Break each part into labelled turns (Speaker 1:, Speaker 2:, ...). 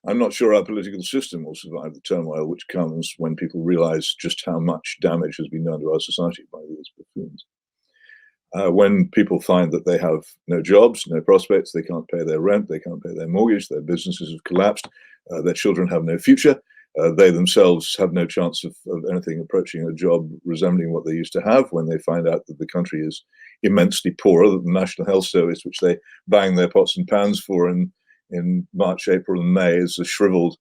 Speaker 1: I'm not sure our political system will survive the turmoil which comes when people realize just how much damage has been done to our society by these buffoons. When people find that they have no jobs, no prospects, they can't pay their rent, they can't pay their mortgage, their businesses have collapsed, their children have no future, they themselves have no chance of anything approaching a job resembling what they used to have, when they find out that the country is immensely poorer, that the National Health Service, which they bang their pots and pans for in March, April and May, is a shriveled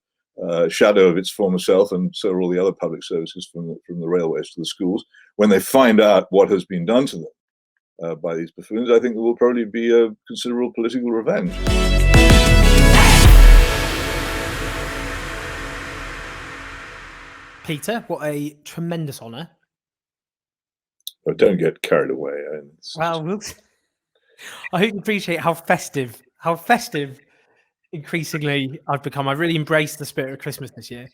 Speaker 1: shadow of its former self, and so are all the other public services from the railways to the schools. When they find out what has been done to them by these buffoons, I think there will probably be a considerable political revenge.
Speaker 2: Peter, what a tremendous honour.
Speaker 1: Oh, don't get carried away.
Speaker 2: Well, I hope you appreciate how festive increasingly I've become. I've really embraced the spirit of Christmas this year.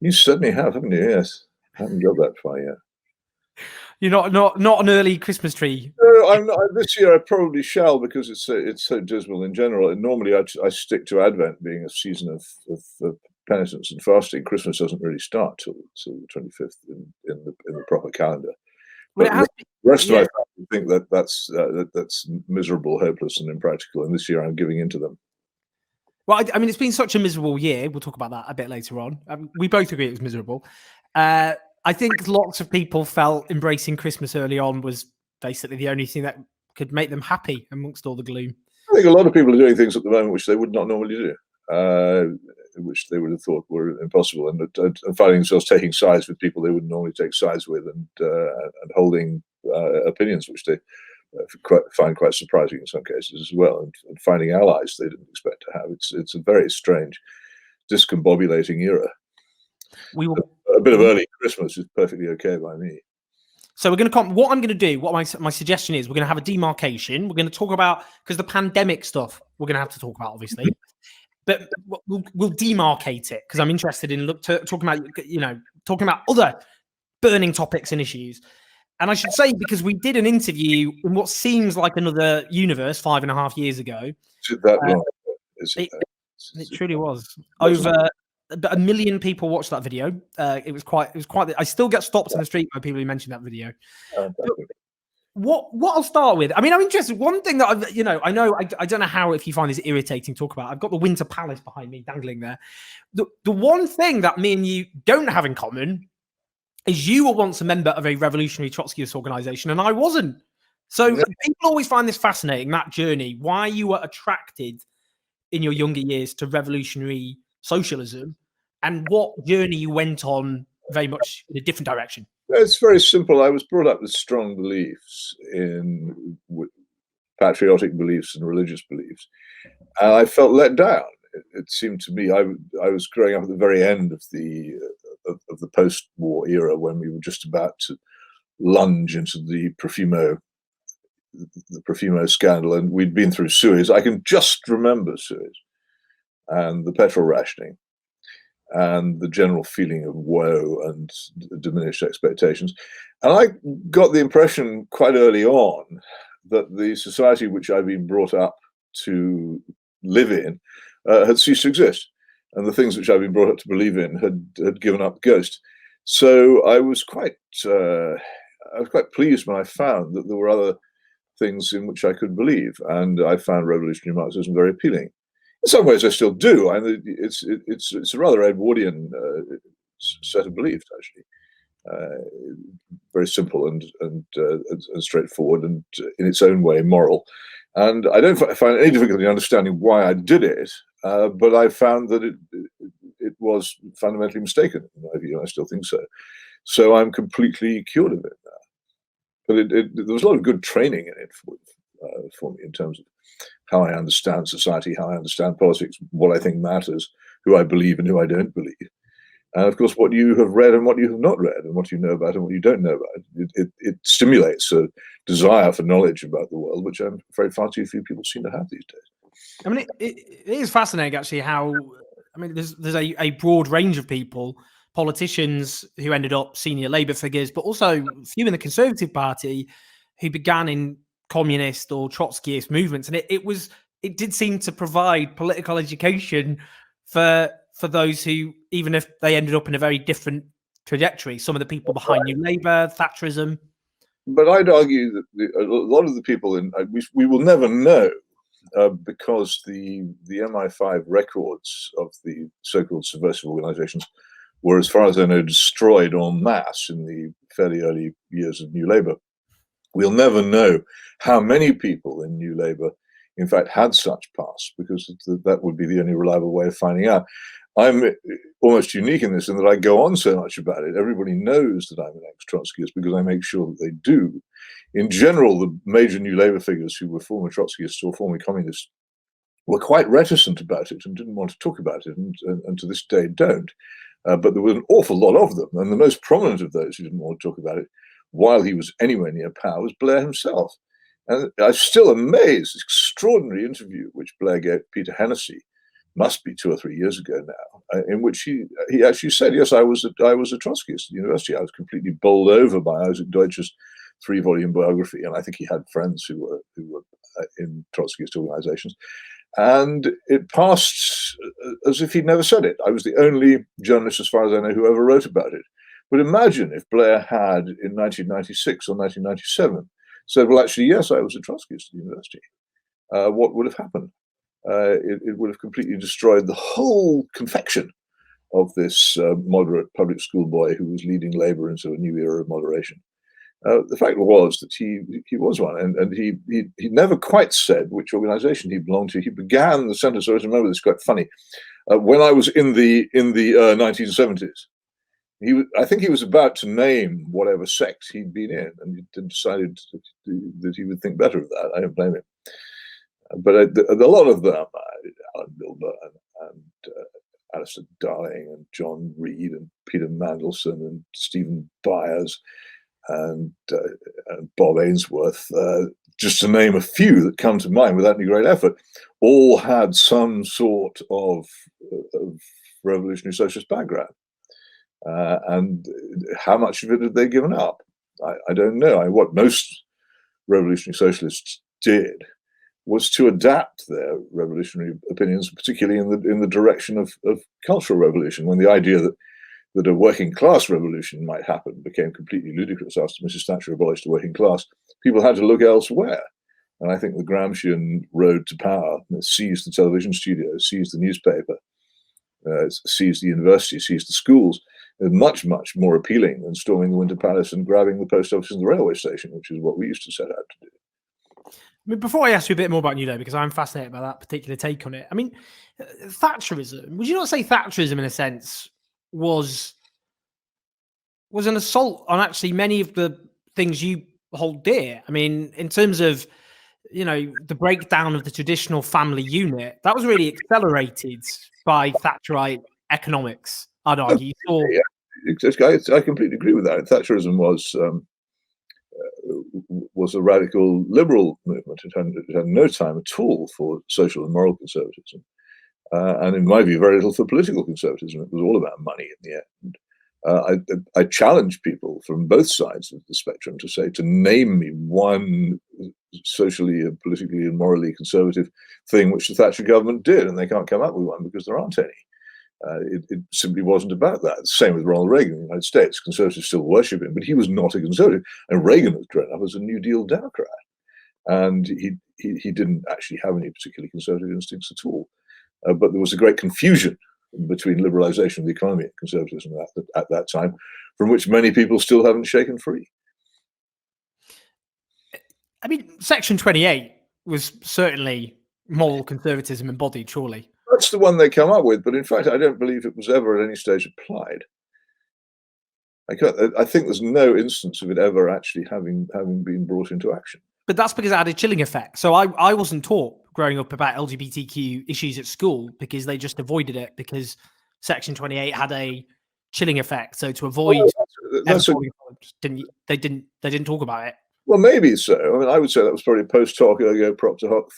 Speaker 1: You certainly have, haven't you? Yes. I haven't got that far yet.
Speaker 2: You're not an early Christmas tree.
Speaker 1: No, I'm not. This year I probably shall, because it's so dismal in general. And normally I stick to Advent being a season of penitence and fasting. Christmas doesn't really start till the 25th in the proper calendar. But the rest of my family think that's miserable, hopeless, and impractical. And this year I'm giving in to them.
Speaker 2: Well, I mean, it's been such a miserable year. We'll talk about that a bit later on. We both agree it was miserable. I think lots of people felt embracing Christmas early on was basically the only thing that could make them happy amongst all the gloom.
Speaker 1: I think a lot of people are doing things at the moment which they would not normally do, which they would have thought were impossible, and finding themselves taking sides with people they wouldn't normally take sides with, and holding opinions which they find quite surprising in some cases as well, and finding allies they didn't expect to have. It's a very strange, discombobulating era. A bit of early Christmas is perfectly okay by me.
Speaker 2: So we're going to what I'm going to do, what my suggestion is, we're going to have a demarcation. We're going to talk about, because the pandemic stuff we're going to have to talk about, obviously, but we'll demarcate it, because I'm interested in talking about other burning topics and issues. And I should say, because we did an interview in what seems like another universe 5.5 years ago.
Speaker 1: Is it that long?
Speaker 2: It truly was. Over 1 million people watched that video. It was quite. I still get stopped in the street by people who mention that video. What I'll start with. I mean, I'm interested. One thing that I don't know how, if you find this irritating to talk about. I've got the Winter Palace behind me dangling there. The one thing that me and you don't have in common is you were once a member of a revolutionary Trotskyist organization, and I wasn't. So people always find this fascinating, that journey, why you were attracted in your younger years to revolutionary socialism, and what journey you went on very much in a different direction.
Speaker 1: It's very simple. I was brought up with strong beliefs, patriotic beliefs and religious beliefs, and I felt let down. It seemed to me I was growing up at the very end of the post-war era, when we were just about to lunge into the Profumo scandal, and we'd been through Suez. I can just remember Suez and the petrol rationing and the general feeling of woe and diminished expectations. And I got the impression quite early on that the society which I'd been brought up to live in had ceased to exist, and the things which I'd been brought up to believe in had given up the ghost. So I was quite pleased when I found that there were other things in which I could believe, and I found revolutionary Marxism very appealing. In some ways, I still do. I mean, it's a rather Edwardian set of beliefs, actually. Very simple and straightforward, and in its own way moral. And I don't find any difficulty in understanding why I did it, but I found that it was fundamentally mistaken, in my view. I still think so. So I'm completely cured of it now. But there was a lot of good training in it for me, in terms of how I understand society, how I understand politics, what I think matters, who I believe and who I don't believe. And of course, what you have read and what you have not read, and what you know about and what you don't know about. It stimulates a desire for knowledge about the world, which I'm afraid far too few people seem to have these days.
Speaker 2: I mean, it is fascinating, actually, how, I mean, there's a broad range of people, politicians who ended up senior Labour figures, but also a few in the Conservative Party who began in communist or Trotskyist movements. And it did seem to provide political education for for those who, even if they ended up in a very different trajectory, some of the people behind New Labour, Thatcherism?
Speaker 1: But I'd argue that a lot of the people we will never know, because the MI5 records of the so-called subversive organisations were, as far as I know, destroyed en masse in the fairly early years of New Labour. We'll never know how many people in New Labour, in fact, had such past, because that would be the only reliable way of finding out. I'm almost unique in this, in that I go on so much about it. Everybody knows that I'm an ex-Trotskyist because I make sure that they do. In general, the major New Labour figures who were former Trotskyists or former communists were quite reticent about it and didn't want to talk about it, and to this day don't. But there was an awful lot of them, and the most prominent of those who didn't want to talk about it while he was anywhere near power was Blair himself. And I'm still amazed, this extraordinary interview which Blair gave Peter Hennessy, must be 2 or 3 years ago now, in which he actually said, yes, I was a Trotskyist at university. I was completely bowled over by Isaac Deutsch's 3-volume biography, and I think he had friends who were in Trotskyist organizations. And it passed as if he'd never said it. I was the only journalist, as far as I know, who ever wrote about it. But imagine if Blair had, in 1996 or 1997, said, well, actually, yes, I was a Trotskyist at university. What would have happened? It would have completely destroyed the whole confection of this moderate public school boy who was leading Labour into a new era of moderation. The fact was that he was one, and he never quite said which organisation he belonged to. He began the sentence, I remember this, quite funny, when I was in the 1970s. I think he was about to name whatever sect he'd been in, and he decided that he would think better of that. I don't blame him. But a lot of them, Alan Milburn and Alistair Darling and John Reed and Peter Mandelson and Stephen Byers and Bob Ainsworth, just to name a few that come to mind without any great effort, all had some sort of revolutionary socialist background. And how much of it had they given up? I don't know. What most revolutionary socialists did was to adapt their revolutionary opinions, particularly in the direction of cultural revolution, when the idea that a working class revolution might happen became completely ludicrous after Mrs. Thatcher abolished the working class. People had to look elsewhere. And I think the Gramscian road to power seized the television studio, seized the newspaper, seized the university, seized the schools, much, much more appealing than storming the Winter Palace and grabbing the post office and the railway station, which is what we used to set out to do.
Speaker 2: I mean, before I ask you a bit more about New Labour, because I'm fascinated by that particular take on it. I mean, Thatcherism, would you not say Thatcherism, in a sense, was an assault on actually many of the things you hold dear? I mean, in terms of, the breakdown of the traditional family unit, that was really accelerated by Thatcherite economics, I'd argue.
Speaker 1: I completely agree with that. Thatcherism was a radical liberal movement. It had no time at all for social and moral conservatism. And in my view, very little for political conservatism. It was all about money in the end. I challenge people from both sides of the spectrum to name me one socially and politically and morally conservative thing which the Thatcher government did, and they can't come up with one because there aren't any. It simply wasn't about that. Same with Ronald Reagan in the United States. Conservatives still worship him, but he was not a conservative. And Reagan was grown up as a New Deal Democrat. And he didn't actually have any particularly conservative instincts at all. But there was a great confusion between liberalization of the economy and conservatism at that time, from which many people still haven't shaken free.
Speaker 2: I mean, Section 28 was certainly moral conservatism embodied, surely.
Speaker 1: That's the one they come up with, but in fact, I don't believe it was ever at any stage applied. I think there's no instance of it ever actually having been brought into action.
Speaker 2: But that's because it had a chilling effect. So I wasn't taught growing up about LGBTQ issues at school because they just avoided it because Section 28 had a chilling effect. So to avoid, they didn't talk about it.
Speaker 1: Well, maybe so. I mean, I would say that was probably post hoc ergo propter hoc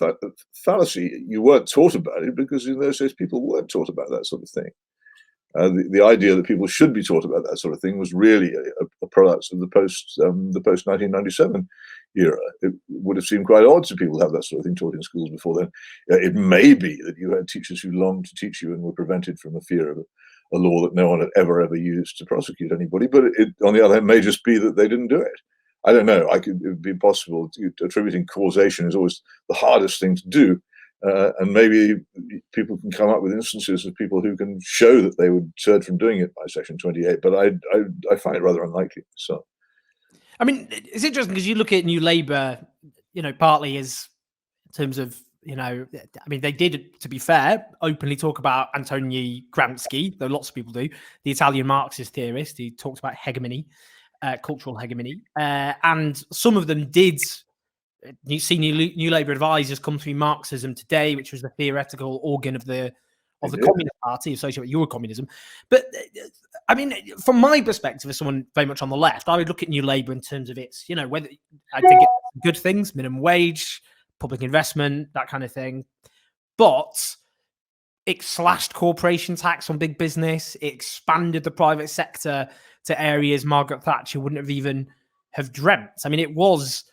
Speaker 1: fallacy. You weren't taught about it because in those days people weren't taught about that sort of thing. The idea that people should be taught about that sort of thing was really a product of the post 1997 era, it would have seemed quite odd to people to have that sort of thing taught in schools before then. It may be that you had teachers who longed to teach you and were prevented from the fear of a law that no one had ever used to prosecute anybody. But it, on the other hand, may just be that they didn't do it. I don't know. It would be impossible. Attributing causation is always the hardest thing to do. And maybe people can come up with instances of people who can show that they were deterred from doing it by Section 28, but I find it rather unlikely. So,
Speaker 2: I mean, it's interesting because you look at New Labour, partly as in terms of, I mean, they did, to be fair, openly talk about Antonio Gramsci, though lots of people do, the Italian Marxist theorist. He talks about hegemony, cultural hegemony, and some of them did. You see New Labour advisors come through Marxism Today, which was the theoretical organ of the Communist Party associated with Eurocommunism. But I mean, from my perspective, as someone very much on the left, I would look at New Labour in terms of its, whether I think it's good things, minimum wage, public investment, that kind of thing. But it slashed corporation tax on big business. It expanded the private sector to areas Margaret Thatcher wouldn't have even have dreamt. I mean, it was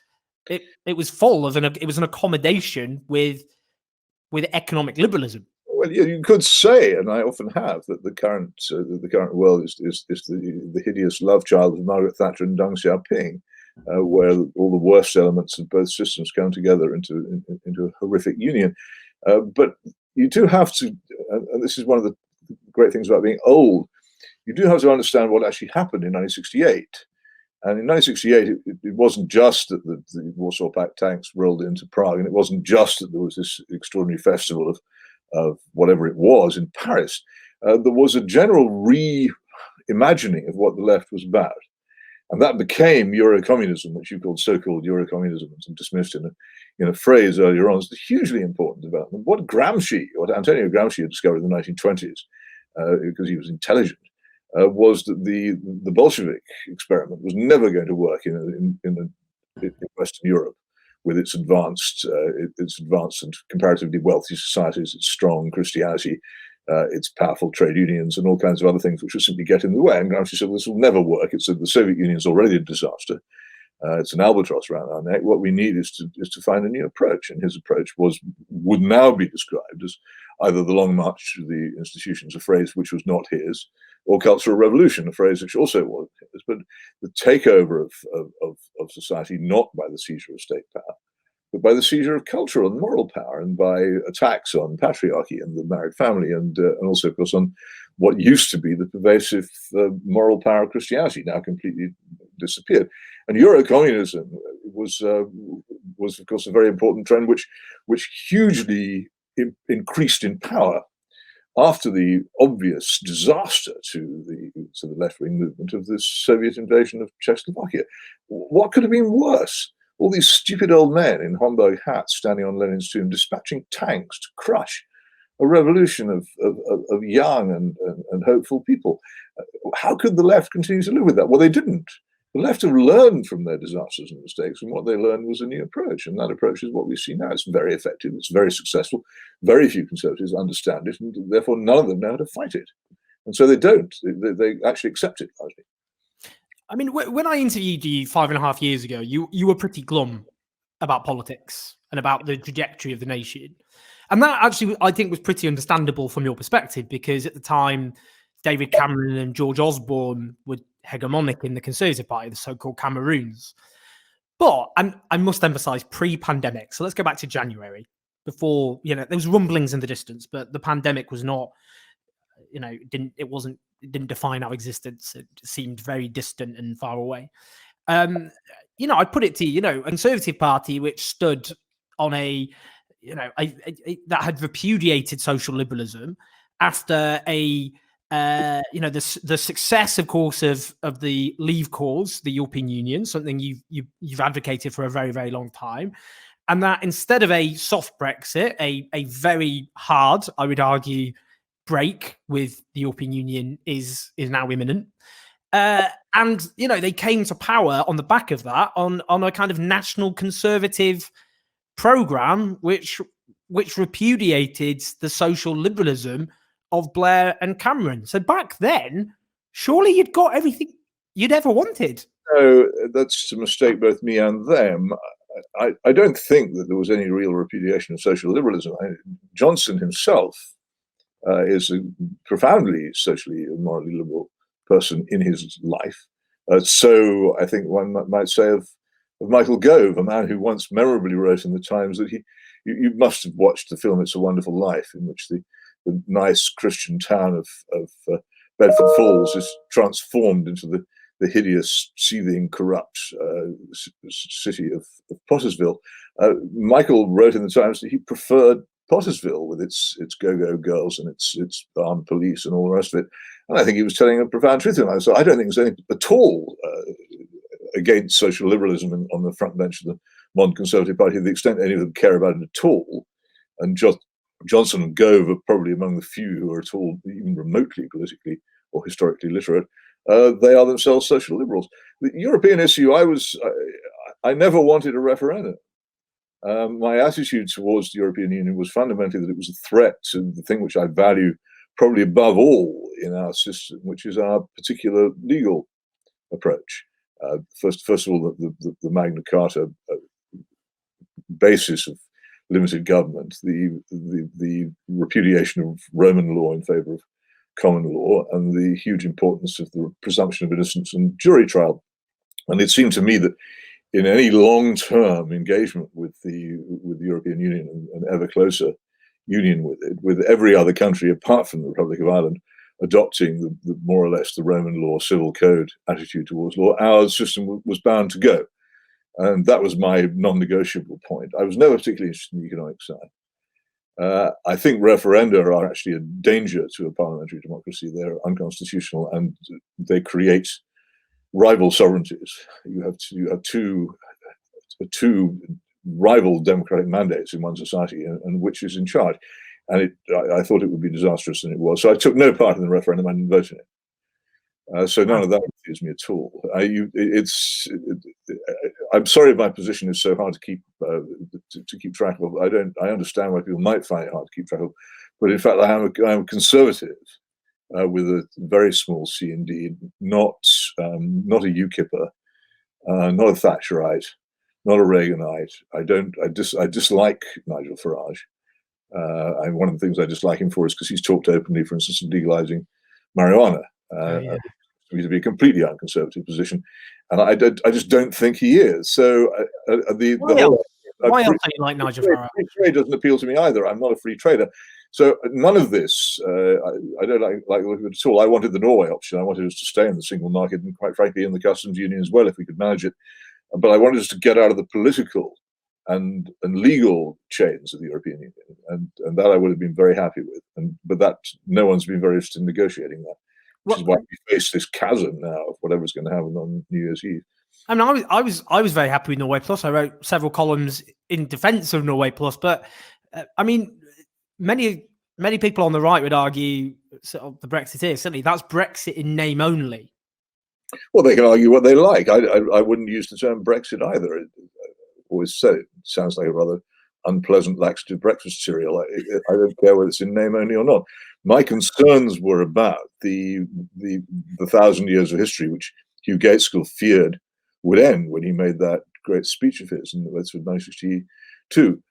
Speaker 2: full of it was an accommodation with economic liberalism.
Speaker 1: Well, you could say, and I often have, that the current world is the hideous love child of Margaret Thatcher and Deng Xiaoping, where all the worst elements of both systems come together into a horrific union. But you do have to, and this is one of the great things about being old, you do have to understand what actually happened in 1968. And in 1968, it wasn't just that the Warsaw Pact tanks rolled into Prague, and it wasn't just that there was this extraordinary festival of whatever it was in Paris. There was a general reimagining of what the left was about. And that became Eurocommunism, which you called so-called Eurocommunism and dismissed in a phrase earlier on. It's a hugely important development. What Antonio Gramsci had discovered in the 1920s, because he was intelligent, was that the Bolshevik experiment was never going to work in Western Europe with its advanced and comparatively wealthy societies, its strong Christianity, its powerful trade unions, and all kinds of other things which would simply get in the way. And Gramsci said, this will never work. The Soviet Union is already a disaster. It's an albatross around our neck. What we need is to find a new approach. And his approach would now be described as either the long march to the institutions, a phrase which was not his, or cultural revolution, a phrase which also wasn't his, but the takeover of society not by the seizure of state power, but by the seizure of cultural and moral power, and by attacks on patriarchy and the married family, and also, of course, on what used to be the pervasive moral power of Christianity, now completely disappeared. And Eurocommunism was, of course, a very important trend which hugely increased in power after the obvious disaster to the left-wing movement of the Soviet invasion of Czechoslovakia. What could have been worse? All these stupid old men in Homburg hats standing on Lenin's tomb, dispatching tanks to crush a revolution of young and hopeful people. How could the left continue to live with that? Well, they didn't. The left have learned from their disasters and mistakes, and what they learned was a new approach. And that approach is what we see now. It's very effective. It's very successful. Very few conservatives understand it, and therefore none of them know how to fight it. And so they don't. They actually accept it largely.
Speaker 2: I mean, when I interviewed you 5.5 years ago, you were pretty glum about politics and about the trajectory of the nation. And that actually, I think, was pretty understandable from your perspective, because at the time, David Cameron and George Osborne were hegemonic in the Conservative Party, the so-called Cameroons. But I must emphasize pre-pandemic. So let's go back to January, before, there was rumblings in the distance, but the pandemic was not, it didn't define our existence. It seemed very distant and far away. I put it to you, a Conservative Party which stood on that had repudiated social liberalism after the success, of course, of the Leave cause, the European Union, something you've advocated for a very, very long time, and that instead of a soft Brexit, a very hard, I would argue, break with the European Union is now imminent. And they came to power on the back of that, on a kind of national conservative program which repudiated the social liberalism of Blair and Cameron. So back then, surely you'd got everything you'd ever wanted.
Speaker 1: No, that's to mistake both me and them. I don't think that there was any real repudiation of social liberalism. Johnson himself is a profoundly socially and morally liberal person in his life. So I think one might say of Michael Gove, a man who once memorably wrote in the Times that you must have watched the film It's a Wonderful Life, in which the nice Christian town of Bedford Falls is transformed into the hideous, seething, corrupt city of Pottersville. Michael wrote in the Times that he preferred Pottersville with its go-go girls and its armed police and all the rest of it. And I think he was telling a profound truth in that. So I don't think there's anything at all against social liberalism on the front bench of the modern Conservative Party, to the extent any of them care about it at all. And Johnson and Gove are probably among the few who are at all even remotely politically or historically literate. They are themselves social liberals. The European issue, I never wanted a referendum. My attitude towards the European Union was fundamentally that it was a threat to the thing which I value probably above all in our system, which is our particular legal approach. First of all, the Magna Carta basis of limited government, the repudiation of Roman law in favor of common law, and the huge importance of the presumption of innocence and jury trial. And it seemed to me that in any long-term engagement with the European Union and ever closer union with it, with every other country apart from the Republic of Ireland adopting the more or less the Roman law civil code attitude towards law, our system was bound to go. And that was my non-negotiable point. I was never particularly interested in the economic side. I think referenda are actually a danger to a parliamentary democracy. They're unconstitutional and they create rival sovereignties. You have two rival democratic mandates in one society, and which is in charge. And I thought it would be disastrous, and it was. So I took no part in the referendum. I didn't vote in it. So none of that confused me at all. I'm sorry if my position is so hard to keep track of. I understand why people might find it hard to keep track of, but in fact, I am a conservative with a very small c indeed, not a UKIPper, not a Thatcherite, not a Reaganite. I dislike Nigel Farage. And one of the things I dislike him for is because he's talked openly, for instance, of legalizing marijuana. To be a completely unconservative position, and I just don't think he is. So
Speaker 2: why else do you like Nigel Farage?
Speaker 1: Free trade doesn't appeal to me either. I'm not a free trader. So none of this, I don't like the look of it at all. I wanted the Norway option. I wanted us to stay in the single market and, quite frankly, in the customs union as well, if we could manage it. But I wanted us to get out of the political and legal chains of the European Union, and that I would have been very happy with. But that no one's been very interested in negotiating that, which is why we face this chasm now of whatever's going to happen on New Year's Eve.
Speaker 2: I mean, I was very happy with Norway Plus. I wrote several columns in defence of Norway Plus, but I mean, many people on the right would argue sort of the Brexiteers, certainly that's Brexit in name only.
Speaker 1: Well, they can argue what they like. I wouldn't use the term Brexit either. I always said it sounds like a rather unpleasant laxative breakfast cereal. I don't care whether it's in name only or not. My concerns were about the 1,000 years of history, which Hugh Gaitskell feared would end when he made that great speech of his in Westford 1962,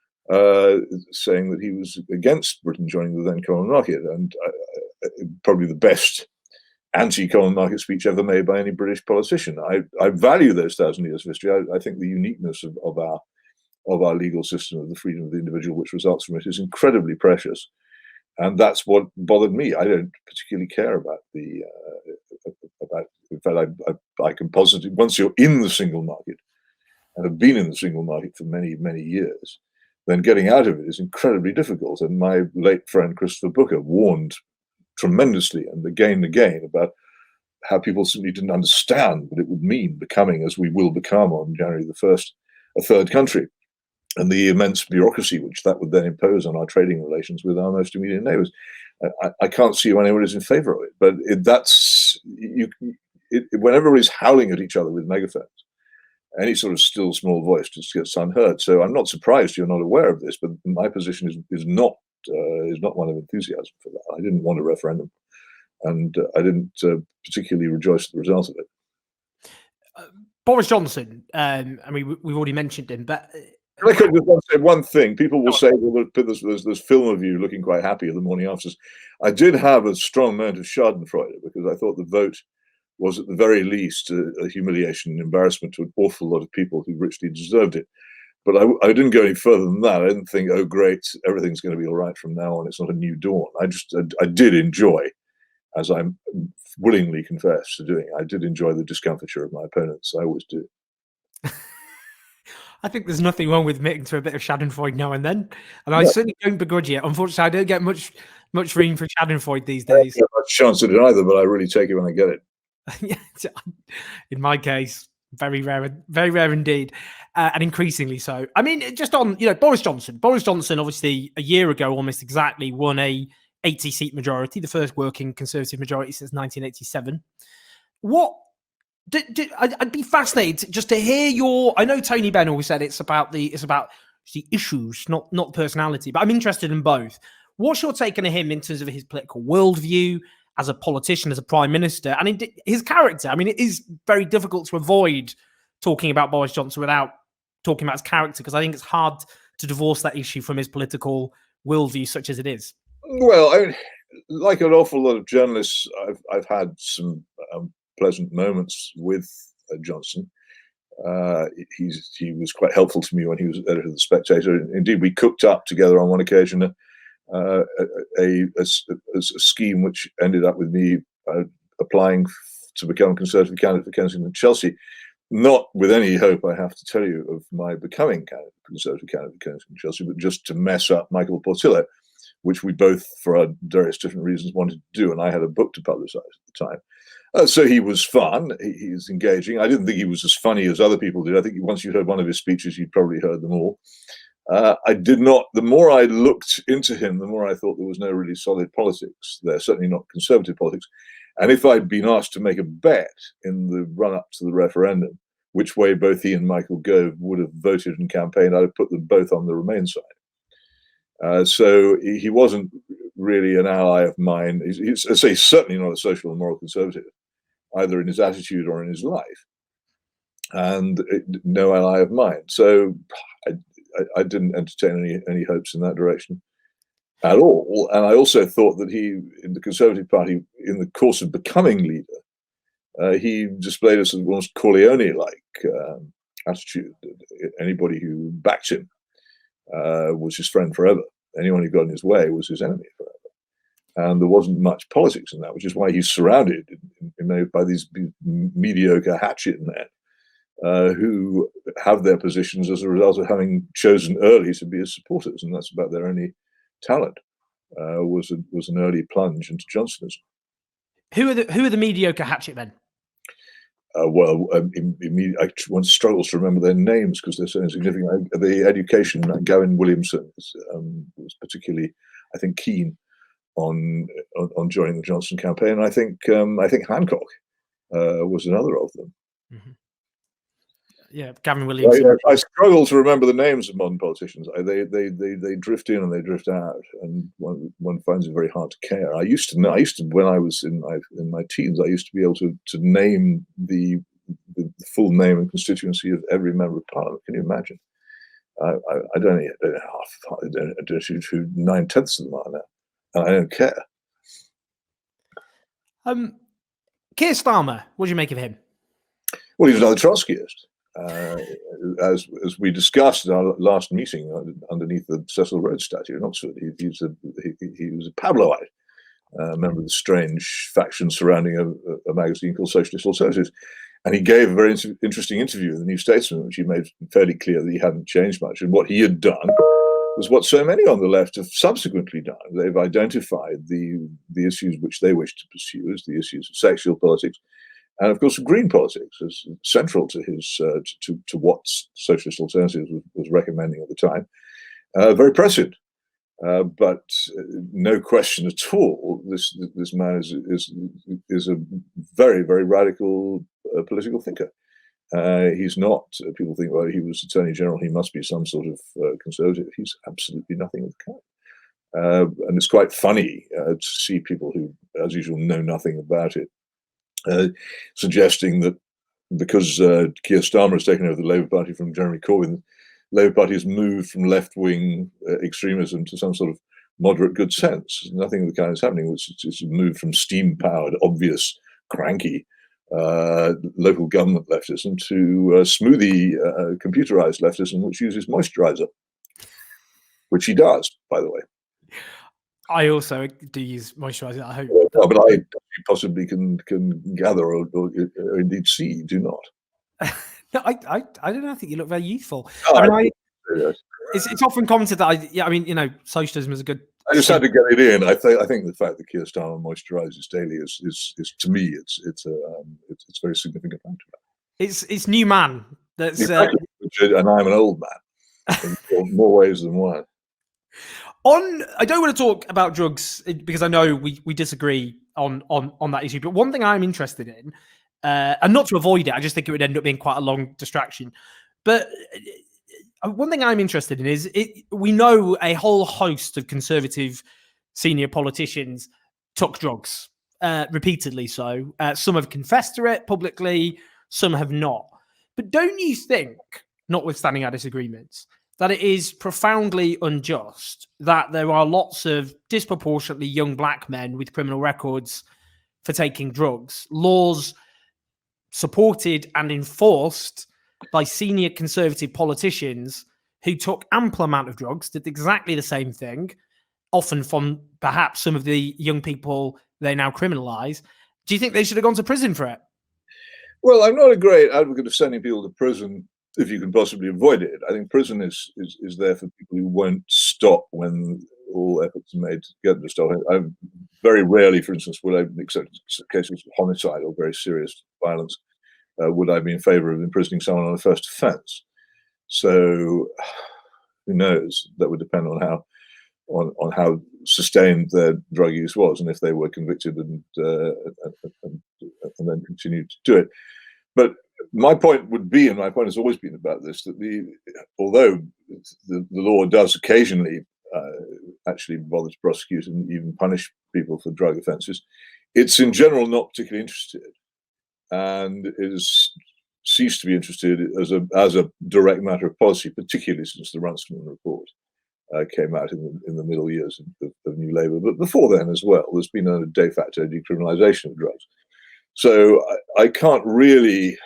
Speaker 1: saying that he was against Britain joining the then common market, and probably the best anti-common market speech ever made by any British politician. I value those 1,000 years of history. I think the uniqueness of our legal system, of the freedom of the individual which results from it, is incredibly precious. And that's what bothered me. I don't particularly care about in fact, I can positively, once you're in the single market and have been in the single market for many, many years, then getting out of it is incredibly difficult. And my late friend Christopher Booker warned tremendously and again about how people simply didn't understand what it would mean becoming, as we will become on January the 1st, a third country, and the immense bureaucracy which that would then impose on our trading relations with our most immediate neighbours. I can't see why anyone is in favour of it, but when everybody's howling at each other with megaphones, any sort of still small voice just gets unheard. So I'm not surprised you're not aware of this, but my position is not one of enthusiasm for that. I didn't want a referendum, and I didn't particularly rejoice at the result of it.
Speaker 2: Boris Johnson. I mean, we've already mentioned him, but
Speaker 1: I could just say one thing. People will say, well, there's film of you looking quite happy the morning after. I did have a strong moment of schadenfreude because I thought the vote was at the very least a humiliation and embarrassment to an awful lot of people who richly deserved it. But I didn't go any further than that. I didn't think, oh, great, everything's going to be all right from now on. It's not a new dawn. I did enjoy, as I willingly confess to doing, I did enjoy the discomfiture of my opponents. I always do.
Speaker 2: I think there's nothing wrong with admitting to a bit of schadenfreude now and then, and I certainly don't begrudge it. Unfortunately, I don't get much room for schadenfreude these days.
Speaker 1: I don't have much chance at it either, but I really take it when I get it.
Speaker 2: In my case, very rare indeed, and increasingly so. I mean, just on Boris Johnson. Boris Johnson, obviously, a year ago, almost exactly, won a 80-seat majority, the first working Conservative majority since 1987. What? I'd be fascinated just to hear your. I know Tony Benn always said it's about the issues, not personality, but I'm interested in both. What's your take on him in terms of his political worldview as a politician, as a prime minister, and his character? I mean, it is very difficult to avoid talking about Boris Johnson without talking about his character, because I think it's hard to divorce that issue from his political worldview, such as it is.
Speaker 1: Well, I mean, like an awful lot of journalists, I've had some pleasant moments with Johnson. He was quite helpful to me when he was editor of The Spectator. Indeed, we cooked up together on one occasion a scheme which ended up with me applying to become Conservative candidate for Kensington and Chelsea, not with any hope, I have to tell you, of my becoming Conservative candidate for Kensington and Chelsea, but just to mess up Michael Portillo, which we both, for our various different reasons, wanted to do. And I had a book to publicize at the time. So he was fun. He's engaging. I didn't think he was as funny as other people did. I think once you heard one of his speeches, you'd probably heard them all. I did not. The more I looked into him, the more I thought there was no really solid politics there, certainly not Conservative politics. And if I'd been asked to make a bet in the run-up to the referendum, which way both he and Michael Gove would have voted and campaigned, I'd have put them both on the Remain side. So he wasn't really an ally of mine. He's certainly not a social and moral conservative, either in his attitude or in his life, and no ally of mine. So I didn't entertain any hopes in that direction at all. And I also thought that he, in the Conservative Party, in the course of becoming leader, he displayed a sort of almost Corleone-like attitude. Anybody who backed him was his friend forever. Anyone who got in his way was his enemy forever. And there wasn't much politics in that, which is why he's surrounded by these mediocre hatchet men who have their positions as a result of having chosen early to be his supporters, and that's about their only talent. Was an early plunge into Johnsonism.
Speaker 2: Who are the mediocre hatchet men?
Speaker 1: One struggles to remember their names because they're so insignificant. The education, Gavin Williamson was particularly, I think, keen on joining the Johnson campaign. I think Hancock was another of them.
Speaker 2: Mm-hmm. Yeah, Gavin Williamson.
Speaker 1: I struggle to remember the names of modern politicians. They drift in and they drift out, and one finds it very hard to care. I used to when I was in my teens, I used to be able to name the full name and constituency of every member of Parliament. Can you imagine? I don't know half. I don't know who 9/10 of them are now, and I don't care.
Speaker 2: Keir Starmer, what do you make of him?
Speaker 1: Well, he's another Trotskyist. As we discussed in our last meeting underneath the Cecil Rhodes statue in Oxford, he was a Pavlovite, member of the strange faction surrounding a magazine called Socialist Alternatives. And he gave a very interesting interview in the New Statesman, which he made fairly clear that he hadn't changed much. And what he had done was what so many on the left have subsequently done. They've identified the issues which they wish to pursue as the issues of sexual politics, and of course, green politics is central to his to what Socialist Alternatives was recommending at the time. Very prescient, but no question at all. This man is a very, very radical political thinker. He's not. People think, well, he was Attorney General, he must be some sort of conservative. He's absolutely nothing of the kind. And it's quite funny to see people who, as usual, know nothing about it. Suggesting that because Keir Starmer has taken over the Labour Party from Jeremy Corbyn, the Labour Party has moved from left-wing extremism to some sort of moderate good sense. Nothing of the kind is happening. It's moved from steam-powered, obvious, cranky local government leftism to smoothie, computerized leftism, which uses moisturizer, which he does, by the way.
Speaker 2: I also do use moisturizer. I hope,
Speaker 1: but I possibly can gather or indeed see you do not.
Speaker 2: No, I don't know. I think you look very youthful. It's often commented that socialism is a good.
Speaker 1: I just had to get it in. I think the fact that Keir Starmer moisturizes daily is to me it's very significant.
Speaker 2: It's new man. That's
Speaker 1: exactly. And I'm an old man in more ways than one.
Speaker 2: I don't want to talk about drugs because I know we disagree on that issue. But one thing I'm interested in, and not to avoid it, I just think it would end up being quite a long distraction. But one thing I'm interested in is we know a whole host of conservative senior politicians took drugs repeatedly. So some have confessed to it publicly, some have not. But don't you think, notwithstanding our disagreements, that it is profoundly unjust that there are lots of disproportionately young black men with criminal records for taking drugs, laws supported and enforced by senior conservative politicians who took ample amount of drugs, did exactly the same thing, often from perhaps some of the young people they now criminalize? Do you think they should have gone to prison for it?
Speaker 1: Well, I'm not a great advocate of sending people to prison if you can possibly avoid it. I think prison is there for people who won't stop when all efforts are made to get them to stop. I very rarely, for instance, would I, except cases of homicide or very serious violence, would I be in favour of imprisoning someone on a first offence. So who knows? That would depend on how sustained their drug use was, and if they were convicted and then continued to do it. But my point would be, and my point has always been about this, that although the law does occasionally actually bother to prosecute and even punish people for drug offences, it's in general not particularly interested, and is ceased to be interested as a direct matter of policy, particularly since the Runciman report came out in the middle years of New Labour. But before then as well, there's been a de facto decriminalisation of drugs. So I can't really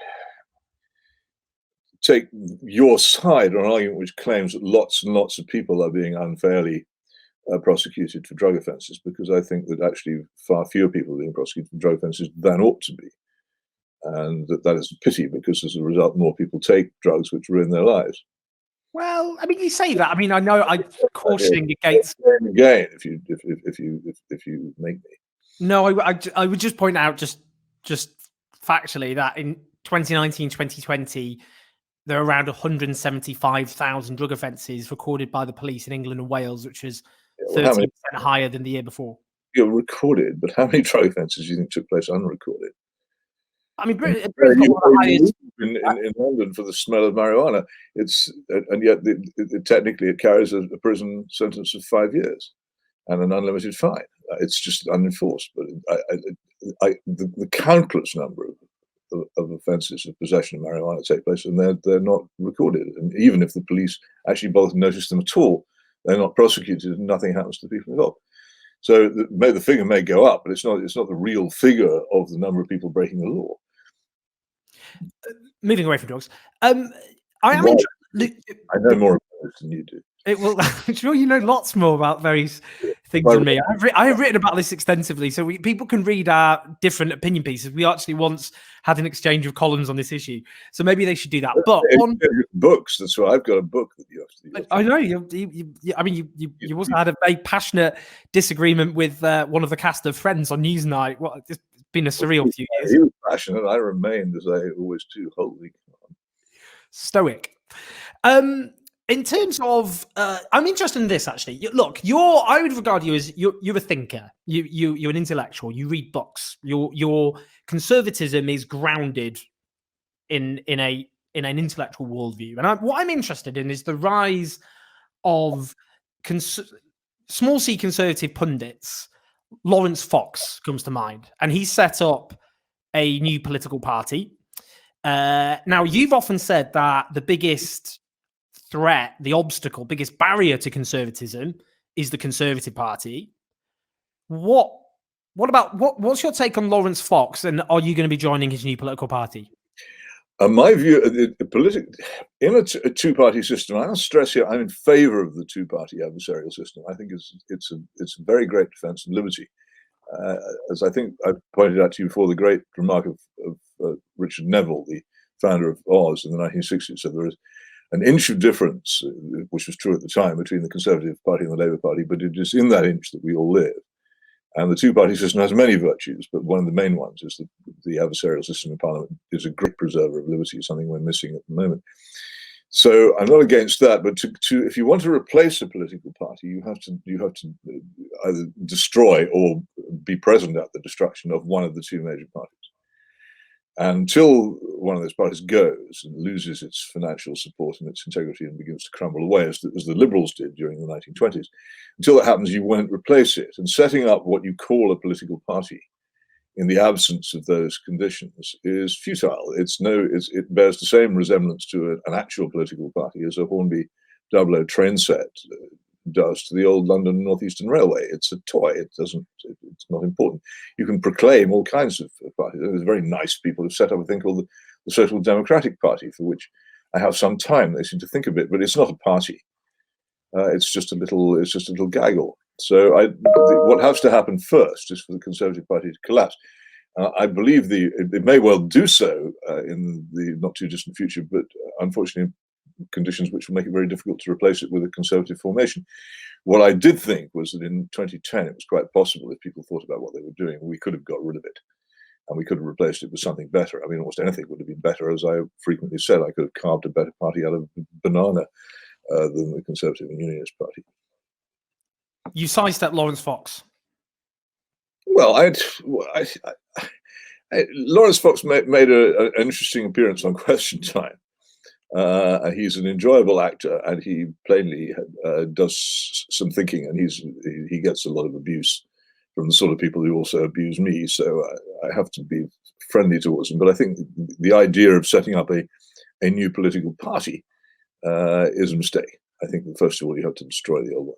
Speaker 1: take your side on an argument which claims that lots and lots of people are being unfairly prosecuted for drug offences, because I think that actually far fewer people are being prosecuted for drug offences than ought to be. And that is a pity, because as a result, more people take drugs which ruin their lives.
Speaker 2: Well, I mean, you say that. I mean, I know I'm cautioning against
Speaker 1: again if you make me.
Speaker 2: No, I would just point out just factually that in 2019, 2020, there are around 175,000 drug offences recorded by the police in England and Wales, which is 30% higher than the year before.
Speaker 1: You're recorded, but how many drug offences do you think took place unrecorded?
Speaker 2: I mean, Britain's got one of the highest
Speaker 1: in London for the smell of marijuana. And yet technically it carries a prison sentence of 5 years and an unlimited fine. It's just unenforced. But the countless number of offences of possession of marijuana take place, and they're not recorded. And even if the police actually bother to notice them at all, they're not prosecuted, and nothing happens to the people involved. So the figure may go up, but it's not the real figure of the number of people breaking the law.
Speaker 2: Moving away from drugs, I am interested.
Speaker 1: I know more about this than you do.
Speaker 2: I'm sure you know lots more about various things than me. I have written about this extensively, so people can read our different opinion pieces. We actually once had an exchange of columns on this issue, so maybe they should do that. But on
Speaker 1: books, that's right. I've got a book that you have to.
Speaker 2: I know you also had a very passionate disagreement with one of the cast of Friends on Newsnight. It's been a surreal few years.
Speaker 1: He was passionate. I remained, as I always do, wholly
Speaker 2: stoic. In terms of, I'm interested in this actually. Look, I would regard you as you're a thinker. You're an intellectual. You read books. Your conservatism is grounded in an intellectual worldview. And what I'm interested in is the rise of small c conservative pundits. Lawrence Fox comes to mind, and he set up a new political party. Now, you've often said that the biggest threat, the obstacle, biggest barrier to conservatism is the Conservative Party. What's your take on Lawrence Fox, and are you going to be joining his new political party?
Speaker 1: My view, in a two-party system, I must stress here, I'm in favour of the two-party adversarial system. I think it's a very great defence of liberty. As I think I pointed out to you before, the great remark of Richard Neville, the founder of Oz in the 1960s, said there is an inch of difference, which was true at the time, between the Conservative Party and the Labour Party, but it is in that inch that we all live. And the two-party system has many virtues, but one of the main ones is that the adversarial system in Parliament is a great preserver of liberty, something we're missing at the moment. So I'm not against that, but if you want to replace a political party, you have to either destroy or be present at the destruction of one of the two major parties. Until one of those parties goes and loses its financial support and its integrity and begins to crumble away, as the Liberals did during the 1920s, until that happens, you won't replace it. And setting up what you call a political party in the absence of those conditions is futile. It bears the same resemblance to an actual political party as a Hornby 00 train set does to the old London North Eastern Railway. It's a toy. It's not important. You can proclaim all kinds of parties. There's very nice people who've set up a thing called the Social Democratic Party, for which I have some time. They seem to think of it, but it's not a party. It's just a little gaggle. So what has to happen first is for the Conservative Party to collapse. I believe it may well do so in the not too distant future, but unfortunately, conditions which will make it very difficult to replace it with a Conservative formation. What I did think was that in 2010, it was quite possible, if people thought about what they were doing, we could have got rid of it and we could have replaced it with something better. I mean, almost anything would have been better. As I frequently said, I could have carved a better party out of banana than the Conservative and Unionist Party.
Speaker 2: You sidestepped Lawrence Fox.
Speaker 1: Well, Lawrence Fox made an interesting appearance on Question Time. He's an enjoyable actor, and he plainly does some thinking, and he gets a lot of abuse from the sort of people who also abuse me. So I have to be friendly towards him. But I think the idea of setting up a new political party is a mistake. I think that first of all you have to destroy the old one.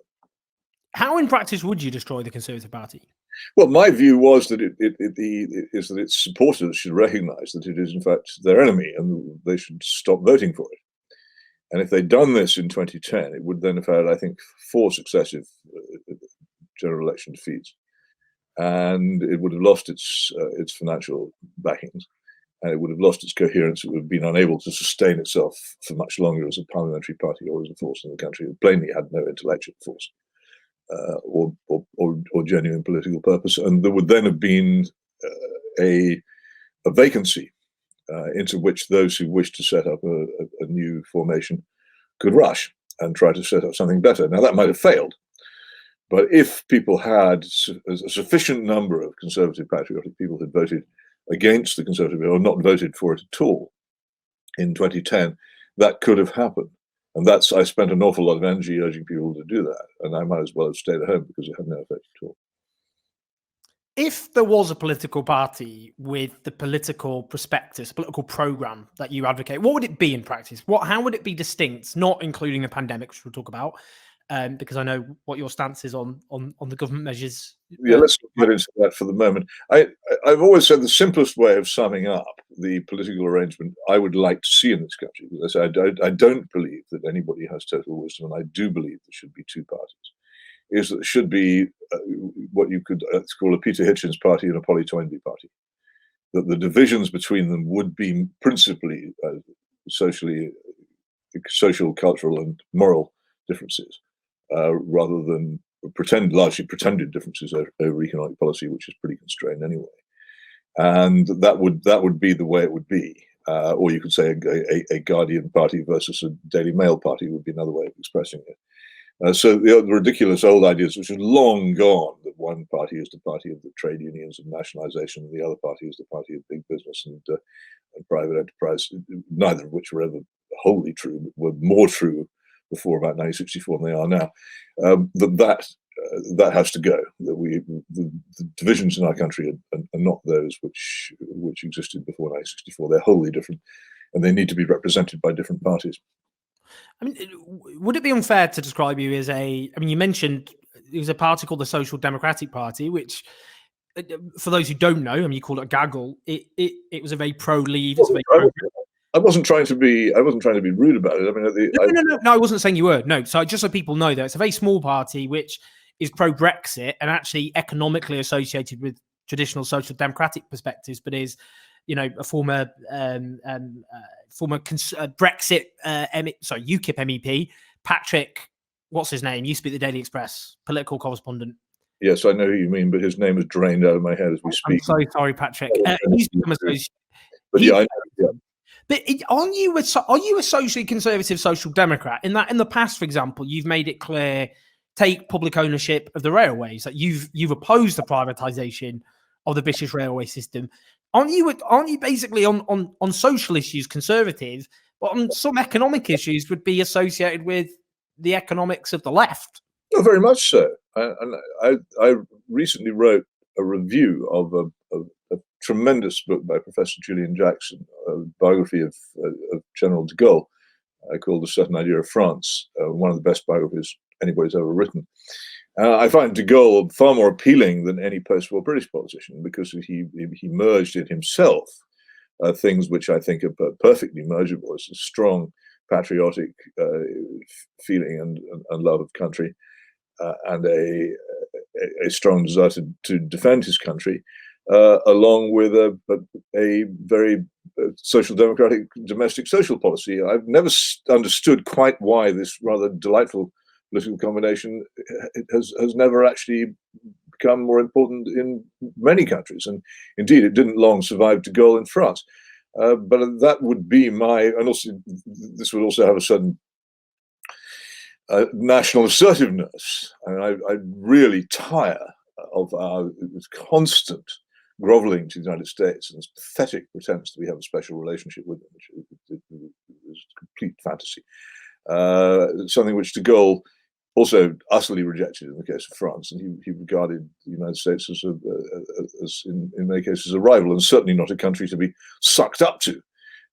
Speaker 1: How,
Speaker 2: in practice, would you destroy the Conservative Party?
Speaker 1: Well, my view was that is that its supporters should recognise that it is in fact their enemy, and they should stop voting for it. And if they'd done this in 2010, it would then have had, I think, 4 successive general election defeats, and it would have lost its financial backings, and it would have lost its coherence. It would have been unable to sustain itself for much longer as a parliamentary party or as a force in the country. It plainly had no intellectual force. Or genuine political purpose, and there would then have been a vacancy into which those who wished to set up a new formation could rush and try to set up something better. Now that might have failed, but if people had a sufficient number of conservative patriotic people had voted against the Conservative or not voted for it at all in 2010, that could have happened. And I spent an awful lot of energy urging people to do that. And I might as well have stayed at home because it had no effect at all.
Speaker 2: If there was a political party with the political prospectus, political program that you advocate, what would it be in practice? How would it be distinct, not including the pandemic, which we'll talk about, because I know what your stance is on the government measures.
Speaker 1: Yeah, let's get into that for the moment. I've always said the simplest way of summing up the political arrangement I would like to see in this country, because I don't believe that anybody has total wisdom, and I do believe there should be 2 parties, is that there should be what you could call a Peter Hitchens party and a Polly Toynbee party. That the divisions between them would be principally social, cultural, and moral differences, rather than largely pretended differences over economic policy, which is pretty constrained anyway. And that would be the way it would be. Or you could say a Guardian party versus a Daily Mail party would be another way of expressing it. So the ridiculous old ideas, which are long gone, that one party is the party of the trade unions and nationalisation, and the other party is the party of big business and private enterprise, neither of which were ever wholly true, but were more true before about 1964 than they are now. That that has to go. That the divisions in our country are not those which existed before 1964. They're wholly different, and they need to be represented by different parties.
Speaker 2: I mean, would it be unfair to describe you as I mean, you mentioned there was a party called the Social Democratic Party, which, for those who don't know, I mean, you call it a gaggle. It was a very pro-leave.
Speaker 1: I wasn't trying to be rude about it. I mean,
Speaker 2: no, I wasn't saying you were. No, so just so people know that it's a very small party which is pro-Brexit and actually economically associated with traditional social democratic perspectives, but is, a former Brexit, UKIP MEP, Patrick, what's his name? Used to be at the Daily Express, political correspondent.
Speaker 1: Yes, I know who you mean, but his name is drained out of my head as we speak.
Speaker 2: I'm so sorry, Patrick. He's become
Speaker 1: but yeah, I know, yeah.
Speaker 2: But are you a socially conservative social democrat? In that, in the past, for example, you've made it clear, take public ownership of the railways, that you've opposed the privatisation of the British railway system. Aren't you basically on social issues conservative, but on some economic issues would be associated with the economics of the left?
Speaker 1: Oh, very much so. I recently wrote a review of a tremendous book by Professor Julian Jackson, a biography of General de Gaulle, called A Certain Idea of France, one of the best biographies anybody's ever written. I find de Gaulle far more appealing than any post-war British politician, because he merged in himself things which I think are perfectly mergeable. It's a strong patriotic feeling and love of country, and a strong desire to defend his country, along with a very social democratic domestic social policy. I've never understood quite why this rather delightful political combination has never actually become more important in many countries, and indeed it didn't long survive de Gaulle in France. But that would be and also this would also have a certain national assertiveness. And I really tire of our constant groveling to the United States and this pathetic pretense that we have a special relationship with them, which is complete fantasy. Something which de Gaulle also utterly rejected in the case of France, and he regarded the United States as in many cases a rival, and certainly not a country to be sucked up to.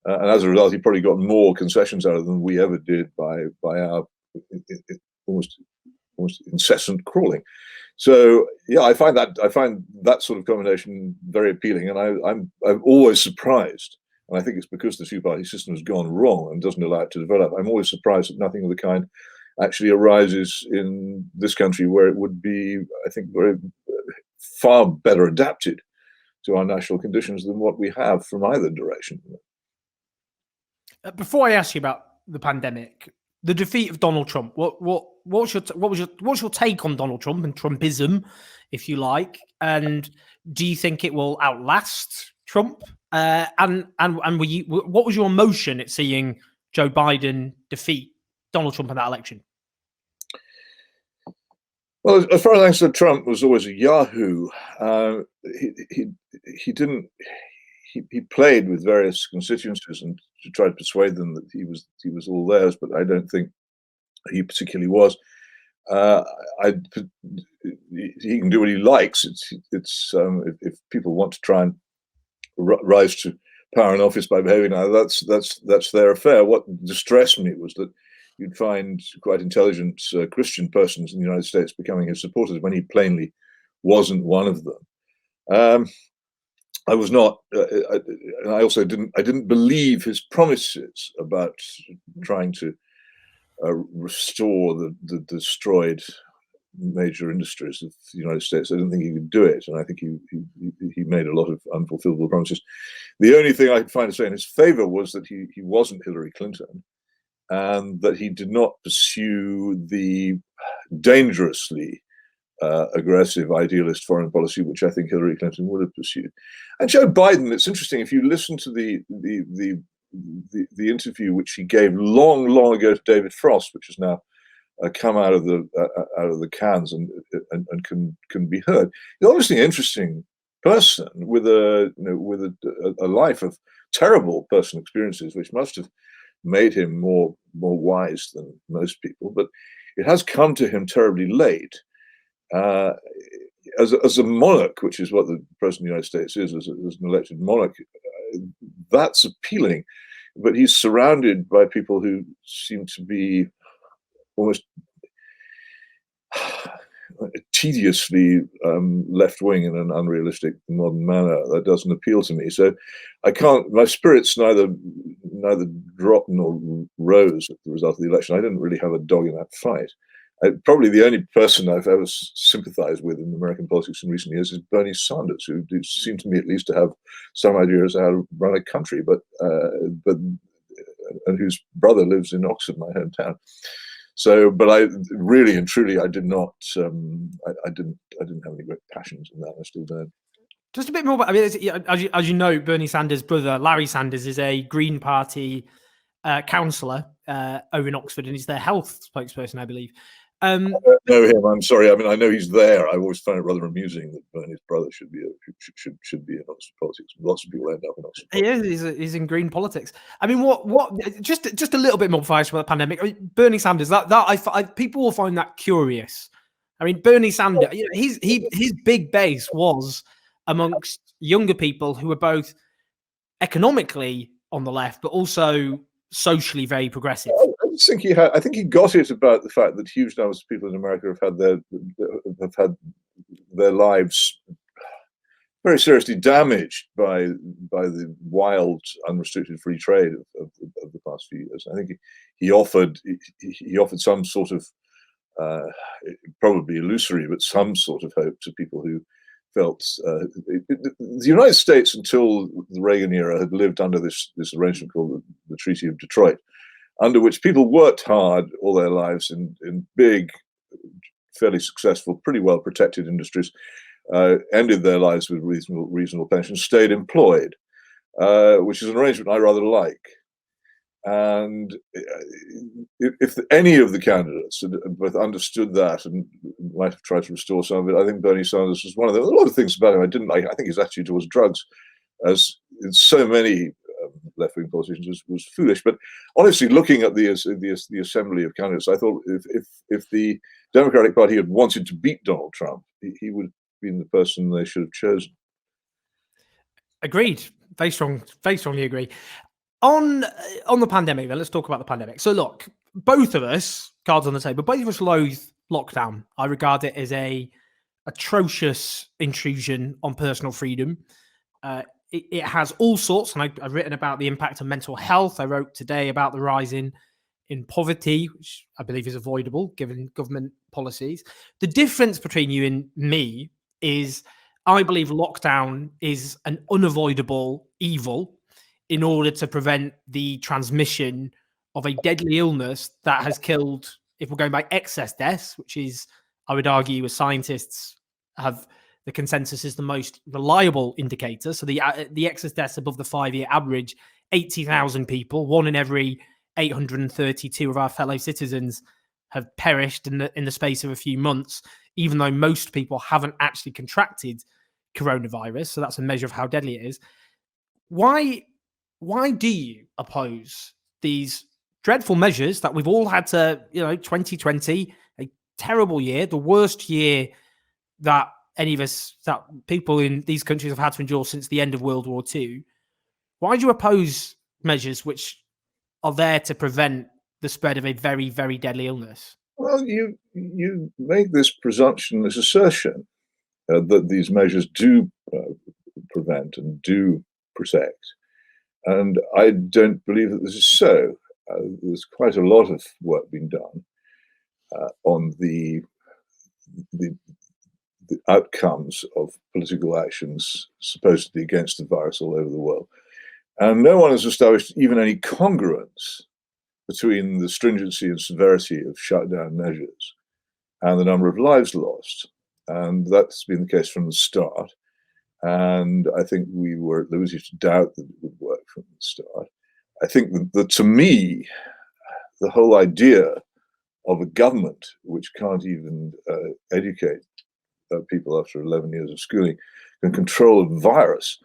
Speaker 1: And as a result, he probably got more concessions out of them than we ever did by our almost incessant crawling. So yeah, I find that sort of combination very appealing, and I'm always surprised, and I think it's because the two-party system has gone wrong and doesn't allow it to develop. I'm always surprised that nothing of the kind actually arises in this country, where it would be, I think, far better adapted to our national conditions than what we have from either direction.
Speaker 2: Before I ask you about the pandemic, the defeat of Donald Trump, what's your take on Donald Trump and Trumpism, if you like? And do you think it will outlast Trump? And what was your emotion at seeing Joe Biden defeat Donald Trump in that election?
Speaker 1: Well, as far as I'm concerned, Trump was always a yahoo. He played with various constituencies and to try to persuade them that he was all theirs, but I don't think he particularly was. He can do what he likes. If people want to try and rise to power and office by behaving now, that's their affair. What distressed me was that you'd find quite intelligent Christian persons in the United States becoming his supporters when he plainly wasn't one of them. I was not, and I also didn't believe his promises about trying to restore the destroyed major industries of the United States. I didn't think he could do it, and I think he made a lot of unfulfillable promises. The only thing I could find to say in his favor was that he wasn't Hillary Clinton, and that he did not pursue the dangerously aggressive idealist foreign policy which I think Hillary Clinton would have pursued. And Joe Biden, it's interesting, if you listen to the interview which he gave long ago to David Frost, which has now come out of the cans and can be heard. He's obviously an interesting person with a life of terrible personal experiences, which must have made him more wise than most people. But it has come to him terribly late. as a monarch, which is what the President of the United States is, as an elected monarch, that's appealing. But he's surrounded by people who seem to be almost tediously left-wing in an unrealistic modern manner. That doesn't appeal to me. So I can't, my spirits neither dropped nor rose as a result of the election. I didn't really have a dog in that fight. Probably the only person I've ever sympathized with in American politics in recent years is Bernie Sanders, who seemed to me at least to have some idea as to how to run a country, but and whose brother lives in Oxford, my hometown. So, but I really and truly, I did not. I didn't have any great passions in that. I still don't.
Speaker 2: Just a bit more. I mean, as you know, Bernie Sanders' brother Larry Sanders is a Green Party councillor over in Oxford, and he's their health spokesperson, I believe.
Speaker 1: I don't know him. I'm sorry. I mean, I know he's there. I've always found it rather amusing that Bernie's brother should be in Oxford politics. Lots of people end up in Oxford politics.
Speaker 2: He's in green politics. I mean, what? Just a little bit more advice about the pandemic. I mean, Bernie Sanders. People will find that curious. I mean, Bernie Sanders. His big base was amongst younger people who were both economically on the left, but also socially very progressive.
Speaker 1: I think he got it about the fact that huge numbers of people in America have had their lives very seriously damaged by the wild, unrestricted free trade of the past few years. I think he offered some sort of probably illusory, but some sort of hope to people who felt the United States until the Reagan era had lived under this arrangement called the Treaty of Detroit, under which people worked hard all their lives in big, fairly successful, pretty well protected industries, ended their lives with reasonable pensions, stayed employed, which is an arrangement I rather like. And if any of the candidates had both understood that and might have tried to restore some of it, I think Bernie Sanders was one of them. A lot of things about him I didn't like. I think his attitude towards drugs, as in so many left-wing politicians, was foolish. But honestly, looking at the assembly of candidates, I thought if the Democratic Party had wanted to beat Donald Trump, he would have been the person they should have chosen.
Speaker 2: Agreed. Very strongly agree. On the pandemic, then let's talk about the pandemic. So look, both of us, cards on the table, both of us loathe lockdown. I regard it as a atrocious intrusion on personal freedom. It has all sorts, and I've written about the impact on mental health. I wrote today about the rise in poverty, which I believe is avoidable given government policies. The difference between you and me is I believe lockdown is an unavoidable evil in order to prevent the transmission of a deadly illness that has killed, if we're going by excess deaths, which is, I would argue, as scientists have the consensus is the most reliable indicator. So the excess deaths above the 5-year average, 80,000 people, 1 in every 832 of our fellow citizens have perished in the space of a few months, even though most people haven't actually contracted coronavirus. So that's a measure of how deadly it is. Why do you oppose these dreadful measures that we've all had to, 2020, a terrible year, the worst year that any of us, that people in these countries have had to endure since the end of World War II? Why do you oppose measures which are there to prevent the spread of a very, very deadly illness?
Speaker 1: Well, you make this presumption, this assertion that these measures do prevent and do protect. And I don't believe that this is so. There's quite a lot of work being done on the outcomes of political actions supposedly against the virus all over the world. And no one has established even any congruence between the stringency and severity of shutdown measures and the number of lives lost. And that's been the case from the start. And I think we were at liberty to doubt that it would work from the start. I think that to me, the whole idea of a government which can't even educate people after 11 years of schooling can control a virus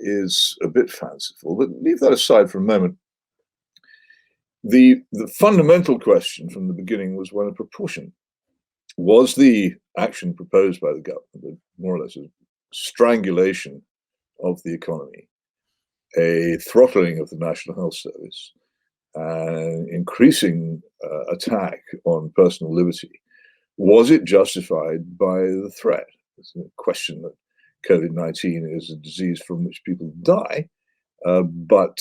Speaker 1: is a bit fanciful. But leave that aside for a moment. The fundamental question from the beginning was one of proportion. was the action proposed by the government, more or less a strangulation of the economy, a throttling of the National Health Service, an increasing attack on personal liberty, was it justified by the threat? It's a question that COVID-19 is a disease from which people die, but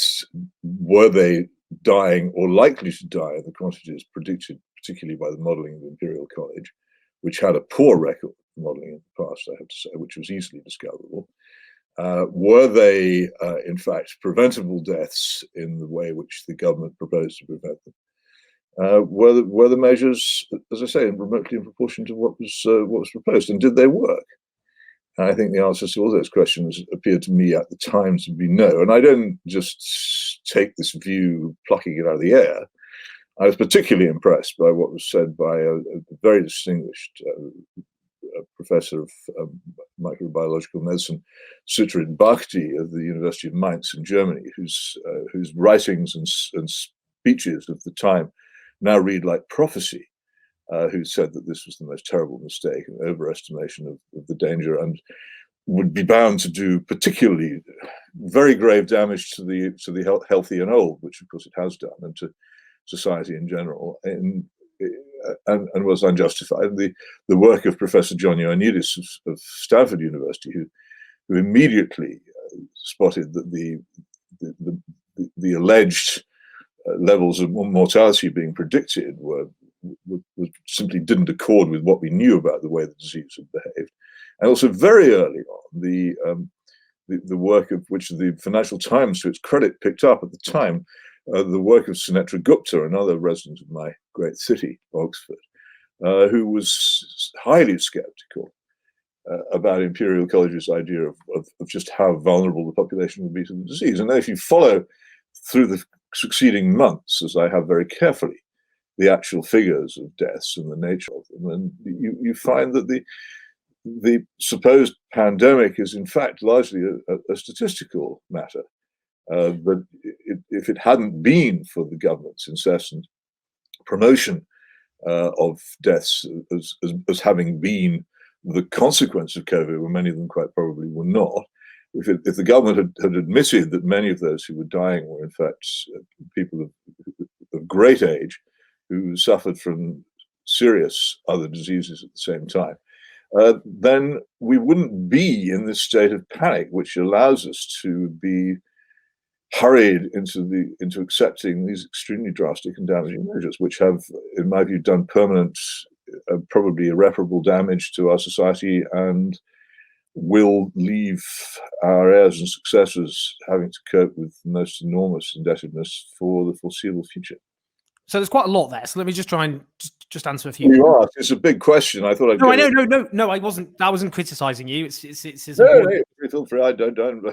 Speaker 1: were they dying or likely to die in the quantities predicted, particularly by the modelling of Imperial College, which had a poor record of modelling in the past, I have to say, which was easily discoverable? Were they, in fact, preventable deaths in the way which the government proposed to prevent them? Were the measures, as I say, remotely in proportion to what was proposed, and did they work? And I think the answers to all those questions appeared to me at the time to be no. And I don't just take this view plucking it out of the air. I was particularly impressed by what was said by a very distinguished professor of microbiological medicine, Sutrit Bhakti of the University of Mainz in Germany, whose writings and speeches of the time now read like prophecy, who said that this was the most terrible mistake, an overestimation of the danger, and would be bound to do particularly very grave damage to the healthy and old, which of course it has done, and to society in general, and was unjustified. The work of Professor John Ioannidis of Stanford University, who immediately spotted that the alleged levels of mortality being predicted were simply didn't accord with what we knew about the way the disease had behaved. And also very early on, the work of which the Financial Times, to its credit, picked up at the time, the work of Sunetra Gupta, another resident of my great city, Oxford, who was highly skeptical about Imperial College's idea of just how vulnerable the population would be to the disease. And then if you follow through the succeeding months, as I have very carefully, the actual figures of deaths and the nature of them, and you find that the supposed pandemic is in fact largely a statistical matter. But if it hadn't been for the government's incessant promotion of deaths as having been the consequence of COVID, where many of them quite probably were not, if the government had admitted that many of those who were dying were in fact people of great age who suffered from serious other diseases at the same time, then we wouldn't be in this state of panic, which allows us to be hurried into accepting these extremely drastic and damaging measures, which have, in my view, done permanent, probably irreparable damage to our society, and will leave our heirs and successors having to cope with the most enormous indebtedness for the foreseeable future.
Speaker 2: So there's quite a lot there. So let me just try and just answer a few.
Speaker 1: You asked. It's a big question. I thought I'd.
Speaker 2: No, I know. No, I wasn't criticizing you. It's
Speaker 1: no, feel free. I don't.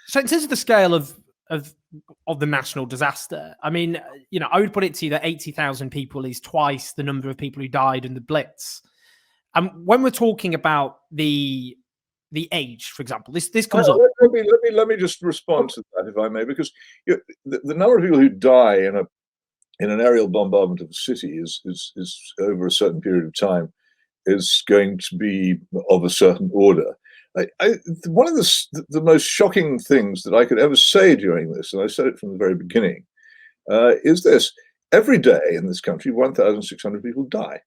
Speaker 2: So in terms of the scale of the national disaster, I mean, I would put it to you that 80,000 people is twice the number of people who died in the Blitz. And when we're talking about the age, for example, this comes up.
Speaker 1: Let me just respond to that, if I may, because the number of people who die in an aerial bombardment of a city is over a certain period of time is going to be of a certain order. One of the most shocking things that I could ever say during this, and I said it from the very beginning, is this: every day in this country, 1,600 people die.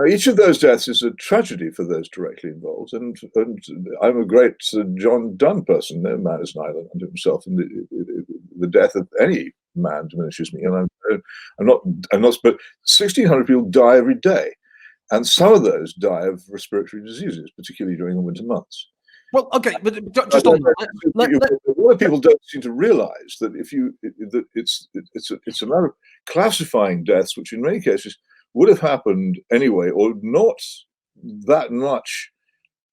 Speaker 1: Each of those deaths is a tragedy for those directly involved, and I'm a great John Donne person. No man is an island unto himself, and the death of any man diminishes me. And I'm not. But 1,600 people die every day. And some of those die of respiratory diseases, particularly during the winter months.
Speaker 2: Well, okay, but just on that,
Speaker 1: a lot of people don't seem to realise that it's a matter of classifying deaths, which in many cases would have happened anyway, or not that much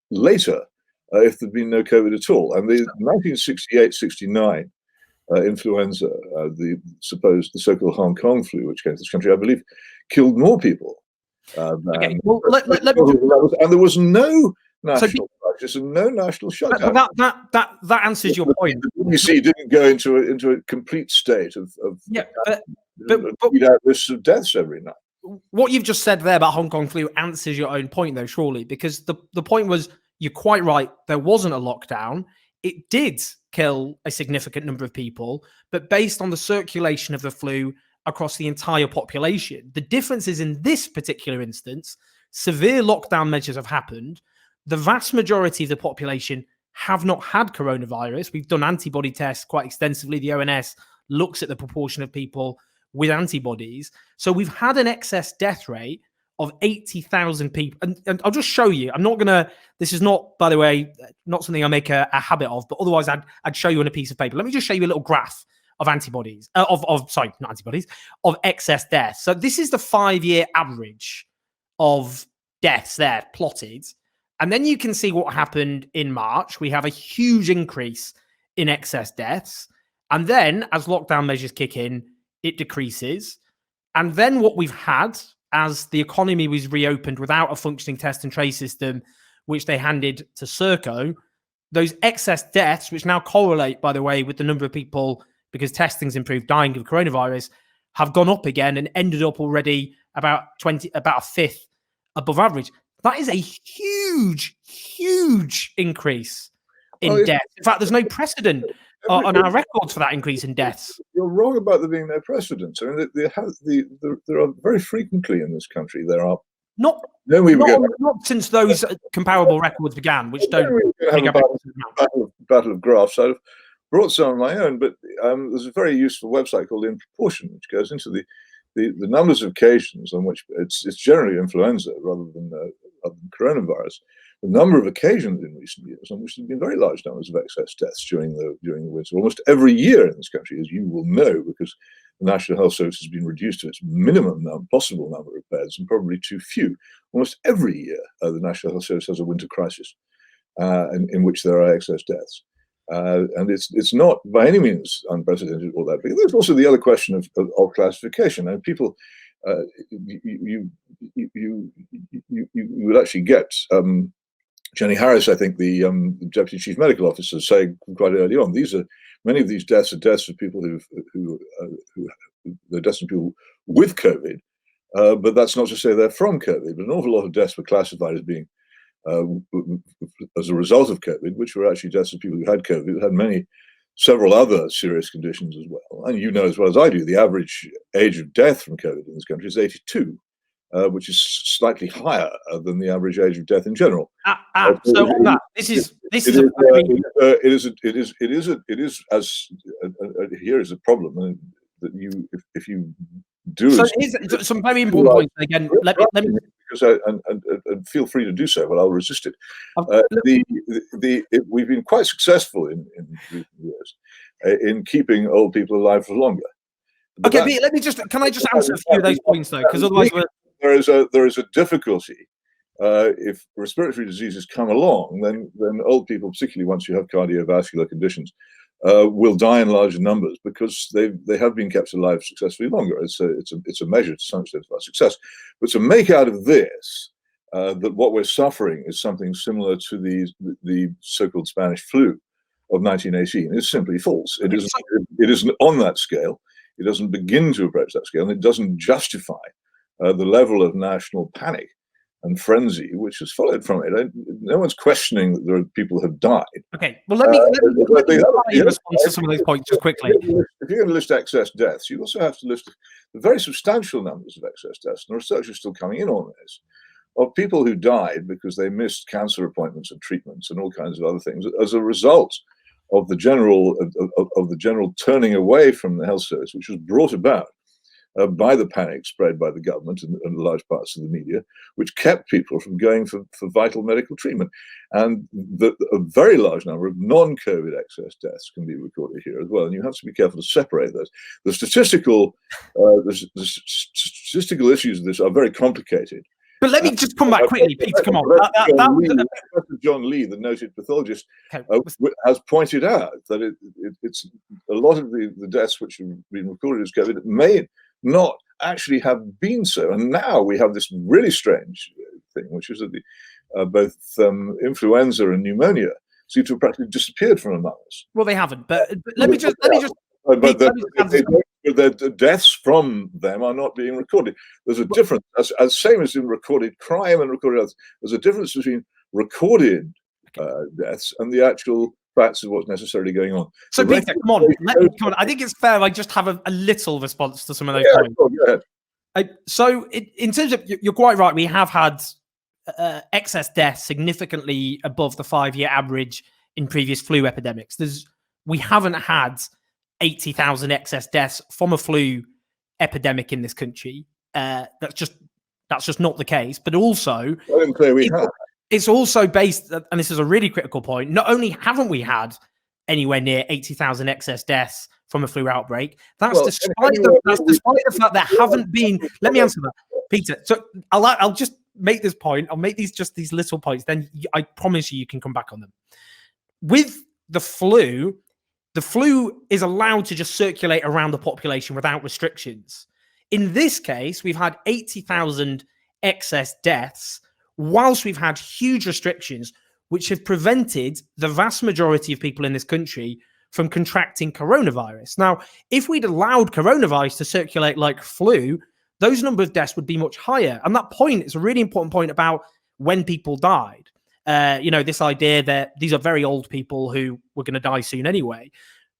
Speaker 1: later, if there'd been no COVID at all. And the 1968-69 influenza, the so-called Hong Kong flu, which came to this country, I believe, killed more people.
Speaker 2: Okay, well,
Speaker 1: and there was no national crisis and no national shutdown.
Speaker 2: That answers your point.
Speaker 1: The BBC didn't go into a complete state of
Speaker 2: but
Speaker 1: read out lists of deaths every night.
Speaker 2: what you've just said there about Hong Kong flu answers your own point, though, surely, because the point was, you're quite right, there wasn't a lockdown. It did kill a significant number of people, but based on the circulation of the flu across the entire population. The difference is, in this particular instance, severe lockdown measures have happened. The vast majority of the population have not had coronavirus. We've done antibody tests quite extensively. The ONS looks at the proportion of people with antibodies. So we've had an excess death rate of 80,000 people. And I'll just show you. I'm not going to, this is not, by the way, not something I make a habit of, but otherwise I'd show you on a piece of paper. Let me just show you a little graph of antibodies, sorry, not antibodies, of excess deaths. So this is the 5-year average of deaths there plotted. And then you can see what happened in March. We have a huge increase in excess deaths. And then as lockdown measures kick in, it decreases. And then what we've had, as the economy was reopened without a functioning test and trace system, which they handed to Serco, those excess deaths, which now correlate, by the way, with the number of people, because testing's improved, dying of coronavirus, have gone up again and ended up already about a fifth above average. That is a huge, huge increase in deaths. In fact, there's no precedent on our records for that increase in deaths.
Speaker 1: You're wrong about there being no precedent. I mean, there are very frequently in this country, there are
Speaker 2: not since those comparable records began, which don't
Speaker 1: have a battle of graphs. I've brought some of my own, but there's a very useful website called In Proportion, which goes into the numbers of occasions on which it's generally influenza rather than coronavirus. The number of occasions in recent years on which there have been very large numbers of excess deaths during the winter, almost every year in this country, as you will know, because the National Health Service has been reduced to its minimum possible number of beds, and probably too few. Almost every year, the National Health Service has a winter crisis in which there are excess deaths. And it's not by any means unprecedented or that big. There's also the other question of classification. And people, you would actually get Jenny Harris, I think, the Deputy Chief Medical Officer, saying quite early on, many of these deaths are deaths of people they're deaths of people with COVID, but that's not to say they're from COVID. But an awful lot of deaths were classified as being as a result of COVID, which were actually deaths of people who had COVID, who had several other serious conditions as well. And you know as well as I do, the average age of death from COVID in this country is 82, which is slightly higher than the average age of death in general.
Speaker 2: So on that,
Speaker 1: here is a problem that if you do.
Speaker 2: So here's some very important points. Again, let me
Speaker 1: and feel free to do so, but I'll resist it. We've been quite successful in recent years in keeping old people alive for longer. But
Speaker 2: okay, but can I just answer a few of those points though? Because otherwise
Speaker 1: there is a difficulty. If respiratory diseases come along, then old people, particularly once you have cardiovascular conditions, will die in larger numbers because they have been kept alive successfully longer. It's a measure to some extent of our success. But to make out of this that what we're suffering is something similar to the so-called Spanish flu of 1918 is simply false. It isn't on that scale. It doesn't begin to approach that scale, and it doesn't justify the level of national panic and frenzy which has followed from it. No one's questioning that there are people who have died.
Speaker 2: Okay, well let me respond to some of those points just quickly.
Speaker 1: If you're going to list excess deaths, you also have to list the very substantial numbers of excess deaths, and the research is still coming in on this, of people who died because they missed cancer appointments and treatments and all kinds of other things as a result of the general turning away from the health service, which was brought about by the panic spread by the government and large parts of the media, which kept people from going for vital medical treatment. And a very large number of non-COVID excess deaths can be recorded here as well. And you have to be careful to separate those. The statistical issues of this are very complicated.
Speaker 2: But let me just come back quickly, Peter. Come on.
Speaker 1: John Lee, the noted pathologist, has pointed out that it's a lot of the deaths which have been recorded as COVID may not actually have been so. And now we have this really strange thing, which is that both influenza and pneumonia seem to have practically disappeared from among us.
Speaker 2: Well, they haven't. But let me just.
Speaker 1: But they don't the deaths from them are not being recorded. There's a difference, as same as in recorded crime and recorded deaths. There's a difference between recorded deaths and the actual facts of what's necessarily going on.
Speaker 2: So, Peter, come on. I think it's fair I just have a little response to some of those points.
Speaker 1: Go ahead.
Speaker 2: So, in terms of, you're quite right, we have had excess deaths significantly above the 5-year average in previous flu epidemics. We haven't had 80,000 excess deaths from a flu epidemic in this country. That's just not the case. But also,
Speaker 1: I didn't say we have.
Speaker 2: It's also based, and this is a really critical point, not only haven't we had anywhere near 80,000 excess deaths from a flu outbreak, that's despite the fact there haven't been. Let me answer that, Peter. So I'll just make this point. I'll make these little points. Then I promise you can come back on them. With the flu is allowed to just circulate around the population without restrictions. In this case, we've had 80,000 excess deaths, whilst we've had huge restrictions, which have prevented the vast majority of people in this country from contracting coronavirus. Now, if we'd allowed coronavirus to circulate like flu, those number of deaths would be much higher. And that point is a really important point about when people died. This idea that these are very old people who were going to die soon anyway.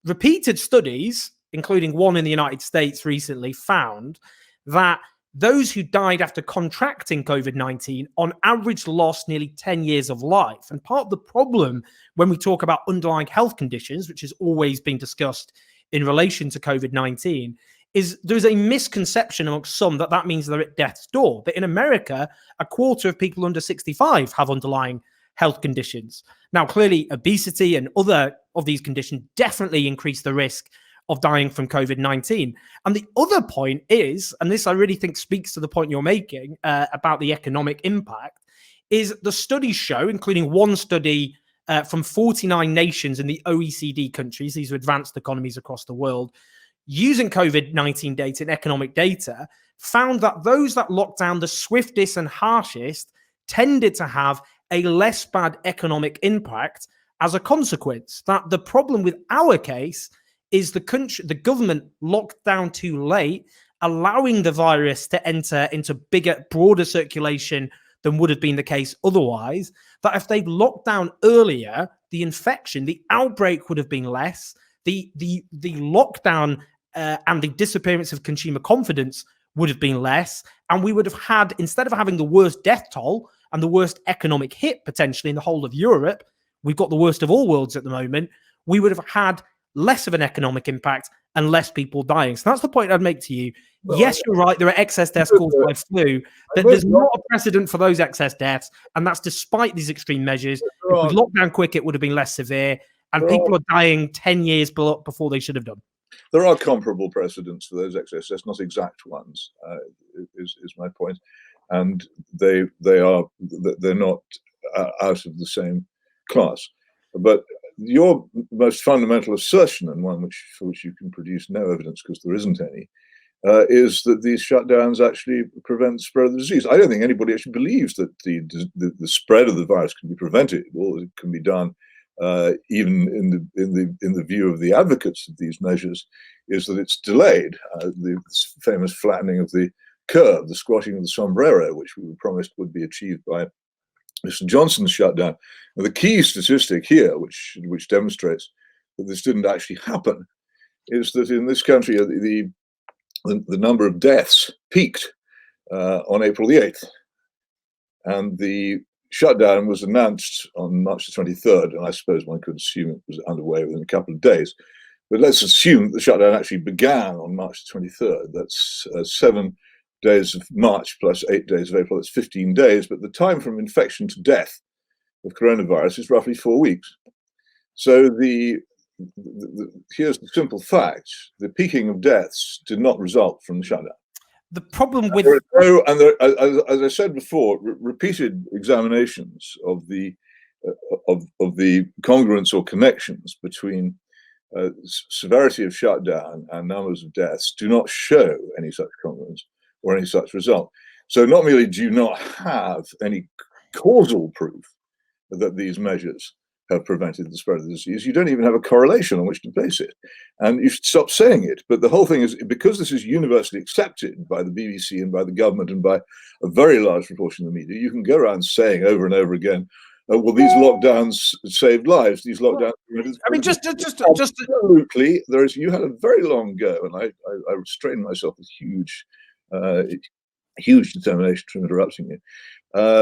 Speaker 2: Repeated studies, including one in the United States recently, found that those who died after contracting COVID-19 on average lost nearly 10 years of life. And part of the problem when we talk about underlying health conditions, which has always been discussed in relation to COVID-19, is there's a misconception amongst some that means they're at death's door. But in America, a quarter of people under 65 have underlying health conditions. Now, clearly, obesity and other of these conditions definitely increase the risk of dying from COVID-19. And the other point is, and this I really think speaks to the point you're making about the economic impact, is the studies show, including one study from 49 nations in the OECD countries, these are advanced economies across the world, using COVID-19 data and economic data, found that those that locked down the swiftest and harshest tended to have a less bad economic impact as a consequence. That the problem with our case is the government locked down too late, allowing the virus to enter into bigger, broader circulation than would have been the case otherwise. That if they'd locked down earlier, the infection, the outbreak would have been less. The lockdown and the disappearance of consumer confidence would have been less. And we would have had, instead of having the worst death toll and the worst economic hit potentially in the whole of Europe, we've got the worst of all worlds at the moment, we would have had less of an economic impact and less people dying. So that's the point I'd make to you. Well, yes, you're right. There are excess deaths caused by flu, but there's not a precedent for those excess deaths. And that's despite these extreme measures. If we locked down quick, it would have been less severe. And people are dying 10 years before they should have done.
Speaker 1: There are comparable precedents for those excess deaths, not exact ones, is my point. And they're not out of the same class. But your most fundamental assertion, and one for which you can produce no evidence because there isn't any, is that these shutdowns actually prevent the spread of the disease. I don't think anybody actually believes that the spread of the virus can be prevented. All it can be done, even in the view of the advocates of these measures, is that it's delayed. The famous flattening of the curve, the squashing of the sombrero, which we were promised would be achieved by Mr. Johnson's shutdown. Now, the key statistic here, which demonstrates that this didn't actually happen, is that in this country the number of deaths peaked on April the 8th, and the shutdown was announced on March the 23rd, and I suppose one could assume it was underway within a couple of days. But let's assume that the shutdown actually began on March the 23rd. That's 7 days of March plus 8 days of April. That's 15 days. But the time from infection to death of coronavirus is roughly 4 weeks. So here's the simple fact: the peaking of deaths did not result from the shutdown.
Speaker 2: The problem with
Speaker 1: as I said before, repeated examinations of the congruence or connections between severity of shutdown and numbers of deaths do not show any such congruence or any such result. So not merely do you not have any causal proof that these measures have prevented the spread of the disease. You don't even have a correlation on which to base it. And you should stop saying it. But the whole thing is, because this is universally accepted by the BBC and by the government and by a very large proportion of the media, you can go around saying over and over again, well, these lockdowns saved lives. These lockdowns.
Speaker 2: I mean, just
Speaker 1: absolutely. You had a very long go, and I restrained myself with huge determination from interrupting you.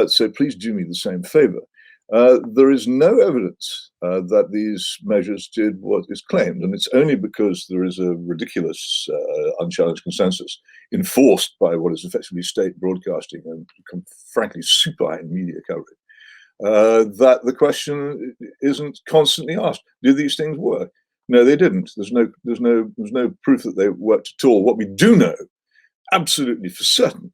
Speaker 1: So please do me the same favor. There is no evidence that these measures did what is claimed, and it's only because there is a ridiculous, unchallenged consensus enforced by what is effectively state broadcasting and frankly supine media coverage that the question isn't constantly asked. Did these things work? No, they didn't. There's no proof that they worked at all. What we do know, absolutely for certain,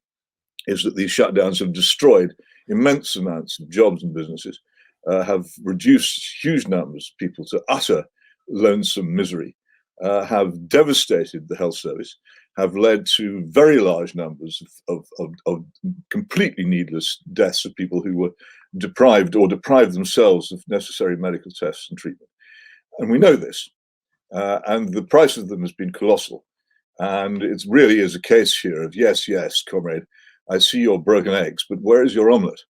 Speaker 1: is that these shutdowns have destroyed immense amounts of jobs and businesses, have reduced huge numbers of people to utter lonesome misery, have devastated the health service, have led to very large numbers of completely needless deaths of people who were deprived or deprived themselves of necessary medical tests and treatment. And we know this, and the price of them has been colossal. And it really is a case here of, yes, comrade, I see your broken eggs, but where is your omelette?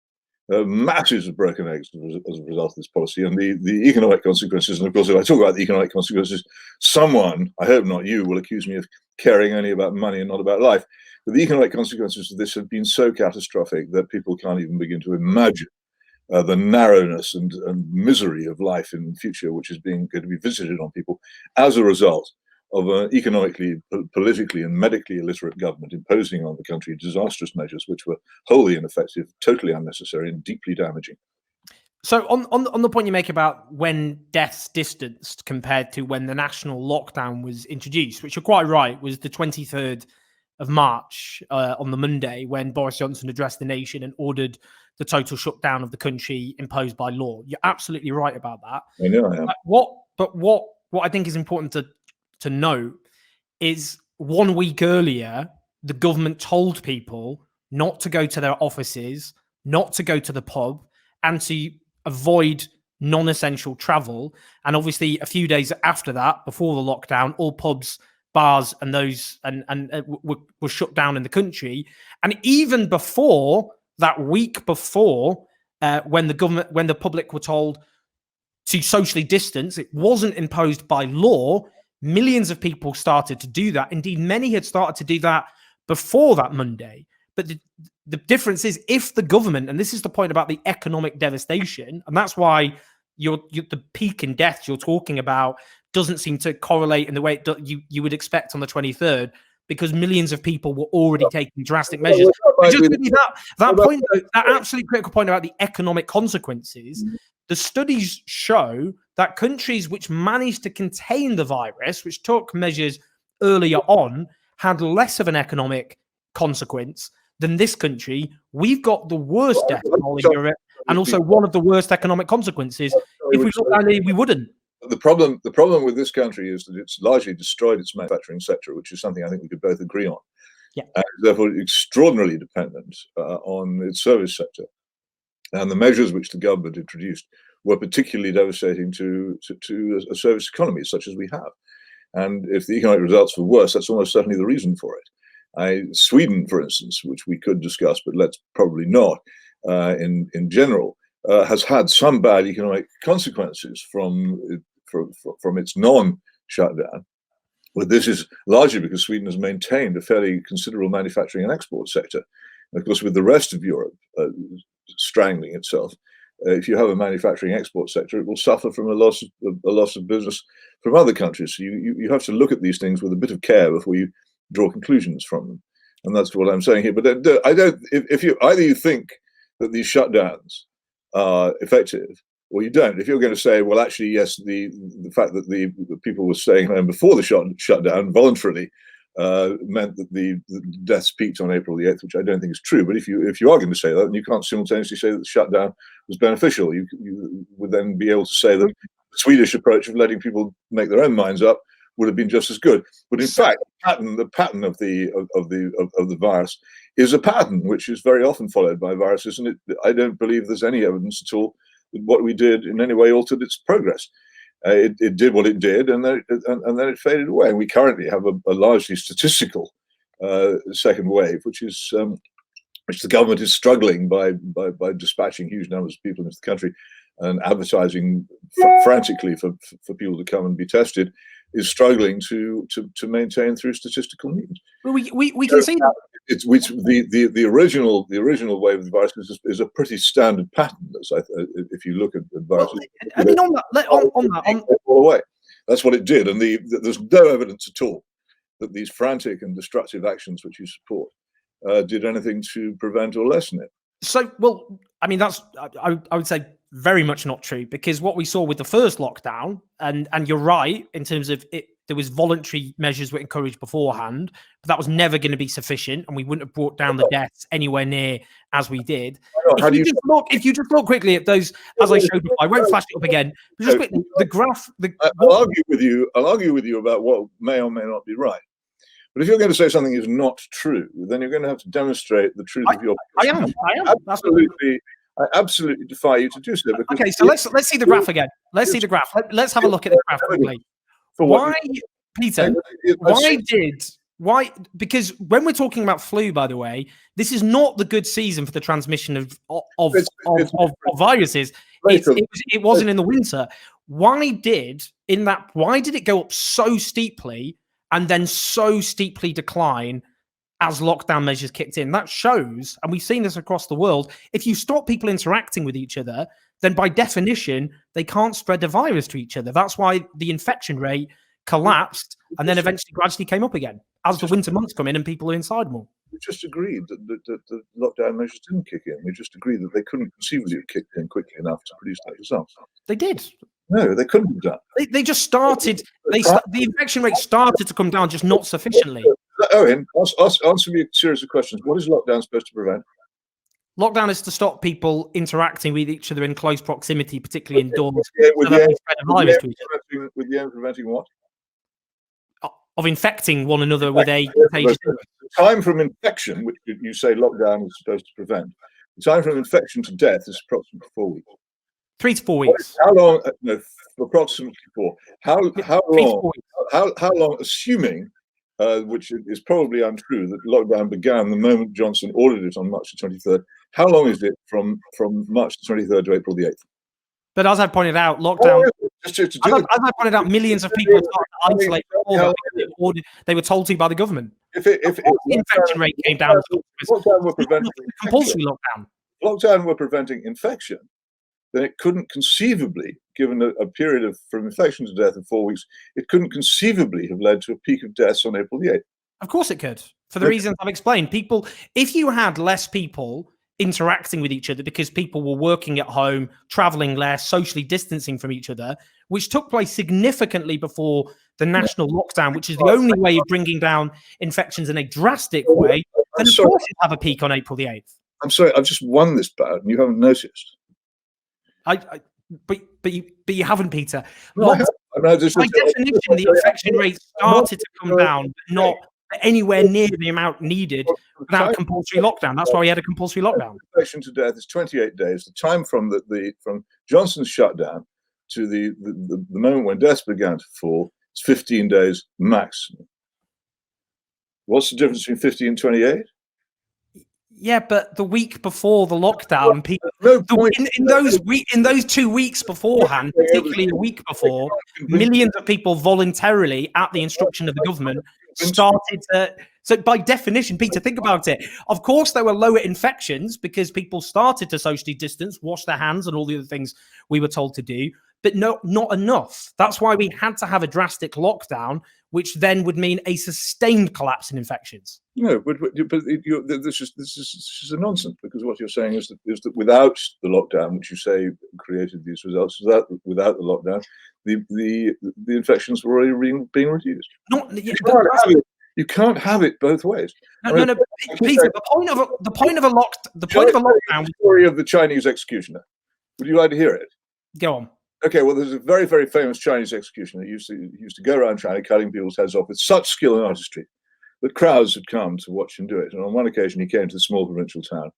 Speaker 1: Masses of broken eggs as a result of this policy, and the economic consequences. And of course, if I talk about the economic consequences, someone, I hope not you, will accuse me of caring only about money and not about life. But the economic consequences of this have been so catastrophic that people can't even begin to imagine the narrowness and misery of life in the future, which is going to be visited on people as a result of an economically, politically, and medically illiterate government imposing on the country disastrous measures which were wholly ineffective, totally unnecessary, and deeply damaging.
Speaker 2: So on the point you make about when deaths distanced compared to when the national lockdown was introduced, which you're quite right, was the 23rd of March on the Monday when Boris Johnson addressed the nation and ordered the total shutdown of the country imposed by law. You're absolutely right about that.
Speaker 1: I know I am.
Speaker 2: What I think is important to note is 1 week earlier, the government told people not to go to their offices, not to go to the pub, and to avoid non-essential travel. And obviously, a few days after that, before the lockdown, all pubs, bars, and those were shut down in the country. And even before that, week before, when the public were told to socially distance, it wasn't imposed by law. Millions of people started to do that. Indeed, many had started to do that before that Monday. But the difference is, if the government, and this is the point about the economic devastation, and that's why the peak in deaths you're talking about doesn't seem to correlate in the way you would expect on the 23rd, because millions of people were already taking drastic measures. Just that point, though, that absolutely critical point about the economic consequences, the studies show that countries which managed to contain the virus, which took measures earlier on, had less of an economic consequence than this country. We've got the worst death toll in Europe, and also one of the worst economic consequences. If we look down here, we wouldn't.
Speaker 1: The problem with this country is that it's largely destroyed its manufacturing sector, which is something I think we could both agree on.
Speaker 2: Yeah.
Speaker 1: And therefore extraordinarily dependent on its service sector. And the measures which the government introduced were particularly devastating to a service economy such as we have. And if the economic results were worse, that's almost certainly the reason for it. Sweden, for instance, which we could discuss, but let's probably not, in general, has had some bad economic consequences from its non-shutdown. But this is largely because Sweden has maintained a fairly considerable manufacturing and export sector. And of course, with the rest of Europe strangling itself, if you have a manufacturing export sector, it will suffer from a loss of business from other countries. So you have to look at these things with a bit of care before you draw conclusions from them. And that's what I'm saying here. But I don't. If you either you think that these shutdowns are effective, or you don't. If you're going to say, well, actually, yes, the fact that the people were staying home before the shutdown voluntarily meant that the deaths peaked on April the 8th, which I don't think is true. But if you are going to say that, then you can't simultaneously say that the shutdown was beneficial. You would then be able to say that the Swedish approach of letting people make their own minds up would have been just as good. But in fact, the pattern of the virus is a pattern which is very often followed by viruses, and I don't believe there's any evidence at all that what we did in any way altered its progress. It did what it did, and then it faded away. And we currently have a largely statistical second wave, which the government is struggling by dispatching huge numbers of people into the country and advertising frantically for people to come and be tested, is struggling to maintain through statistical means.
Speaker 2: Well, we can see that.
Speaker 1: The original wave of the virus is a pretty standard pattern. If you look at the virus,
Speaker 2: I mean, on that,
Speaker 1: all away. That's what it did, and there's no evidence at all that these frantic and destructive actions which you support did anything to prevent or lessen it.
Speaker 2: So, well, I mean, that's I would say very much not true, because what we saw with the first lockdown, and you're right in terms of it, there was voluntary measures were encouraged beforehand, but that was never going to be sufficient, and we wouldn't have brought down the deaths anywhere near as we did. If you just look quickly at those, as I showed before, I won't flash it up again. But just quickly, the graph.
Speaker 1: I'll argue with you about what may or may not be right. But if you're going to say something is not true, then you're going to have to demonstrate the truth of your position. I absolutely defy you to do so.
Speaker 2: Okay, so let's see the graph again. Let's see the graph. Let's have a look at the graph quickly. Why, Peter? Why? Because when we're talking about flu, by the way, this is not the good season for the transmission of viruses. It wasn't in the winter. Why did it go up so steeply and then so steeply decline as lockdown measures kicked in? That shows, and we've seen this across the world, if you stop people interacting with each other, then by definition, they can't spread the virus to each other. That's why the infection rate collapsed and then eventually gradually came up again as the winter months come in and people are inside more.
Speaker 1: We just agreed that the lockdown measures didn't kick in. We just agreed that they couldn't conceivably have kicked in quickly enough to produce that result.
Speaker 2: They did.
Speaker 1: No, they couldn't have done.
Speaker 2: They just started. The infection rate started to come down, just not sufficiently.
Speaker 1: Owen, answer me a series of questions. What is lockdown supposed to prevent?
Speaker 2: Lockdown is to stop people interacting with each other in close proximity, particularly indoors.
Speaker 1: With the aim of preventing what?
Speaker 2: Of infecting one another with a contagious.
Speaker 1: The time from infection, which you say lockdown is supposed to prevent, the time from infection to death is approximately 4 weeks.
Speaker 2: 3 to 4 weeks.
Speaker 1: How long? No, approximately 4. How long? Assuming, which is probably untrue, that lockdown began the moment Johnson ordered it on March the 23rd. How long is it from March the 23rd to April the 8th?
Speaker 2: But as I pointed out, lockdown. As I pointed out, millions of people started to isolate before they were told to by the government.
Speaker 1: If the
Speaker 2: infection rate came down, compulsory lockdown.
Speaker 1: Lockdown were preventing infection, then it couldn't conceivably, given a period from infection to death of 4 weeks, it couldn't conceivably have led to a peak of deaths on April the 8th.
Speaker 2: Of course it could, for the reasons I've explained. If you had less people interacting with each other because people were working at home, traveling less, socially distancing from each other, which took place significantly before the national lockdown, which is the only way of bringing down infections in a drastic way, then of course you have a peak on April the 8th.
Speaker 1: I'm sorry, I've just won this bout and you haven't noticed.
Speaker 2: But you haven't, Peter.
Speaker 1: No,
Speaker 2: by definition, the infection rate started to come down, but not anywhere near the amount needed without a compulsory lockdown. That's why we had a compulsory lockdown.
Speaker 1: Infection to death is 28 days. The time from from Johnson's shutdown to the moment when deaths began to fall is 15 days maximum. What's the difference between 50 and 28?
Speaker 2: Yeah, but the week before the lockdown, people in those 2 weeks beforehand, particularly a week before, millions of people voluntarily, at the instruction of the government, started to. So by definition, Peter, think about it. Of course, there were lower infections because people started to socially distance, wash their hands, and all the other things we were told to do. But no, not enough. That's why we had to have a drastic lockdown, which then would mean a sustained collapse in infections.
Speaker 1: No, but this is a nonsense, because what you're saying is that without the lockdown, which you say created these results, without the lockdown, the infections were already being reduced. You can't have it both ways.
Speaker 2: No, Peter. The point of a lockdown.
Speaker 1: The story of the Chinese executioner. Would you like to hear it?
Speaker 2: Go on.
Speaker 1: Okay, well, there's a very, very famous Chinese executioner who used to go around China cutting people's heads off with such skill and artistry that crowds had come to watch him do it. And on one occasion, he came to a small provincial town,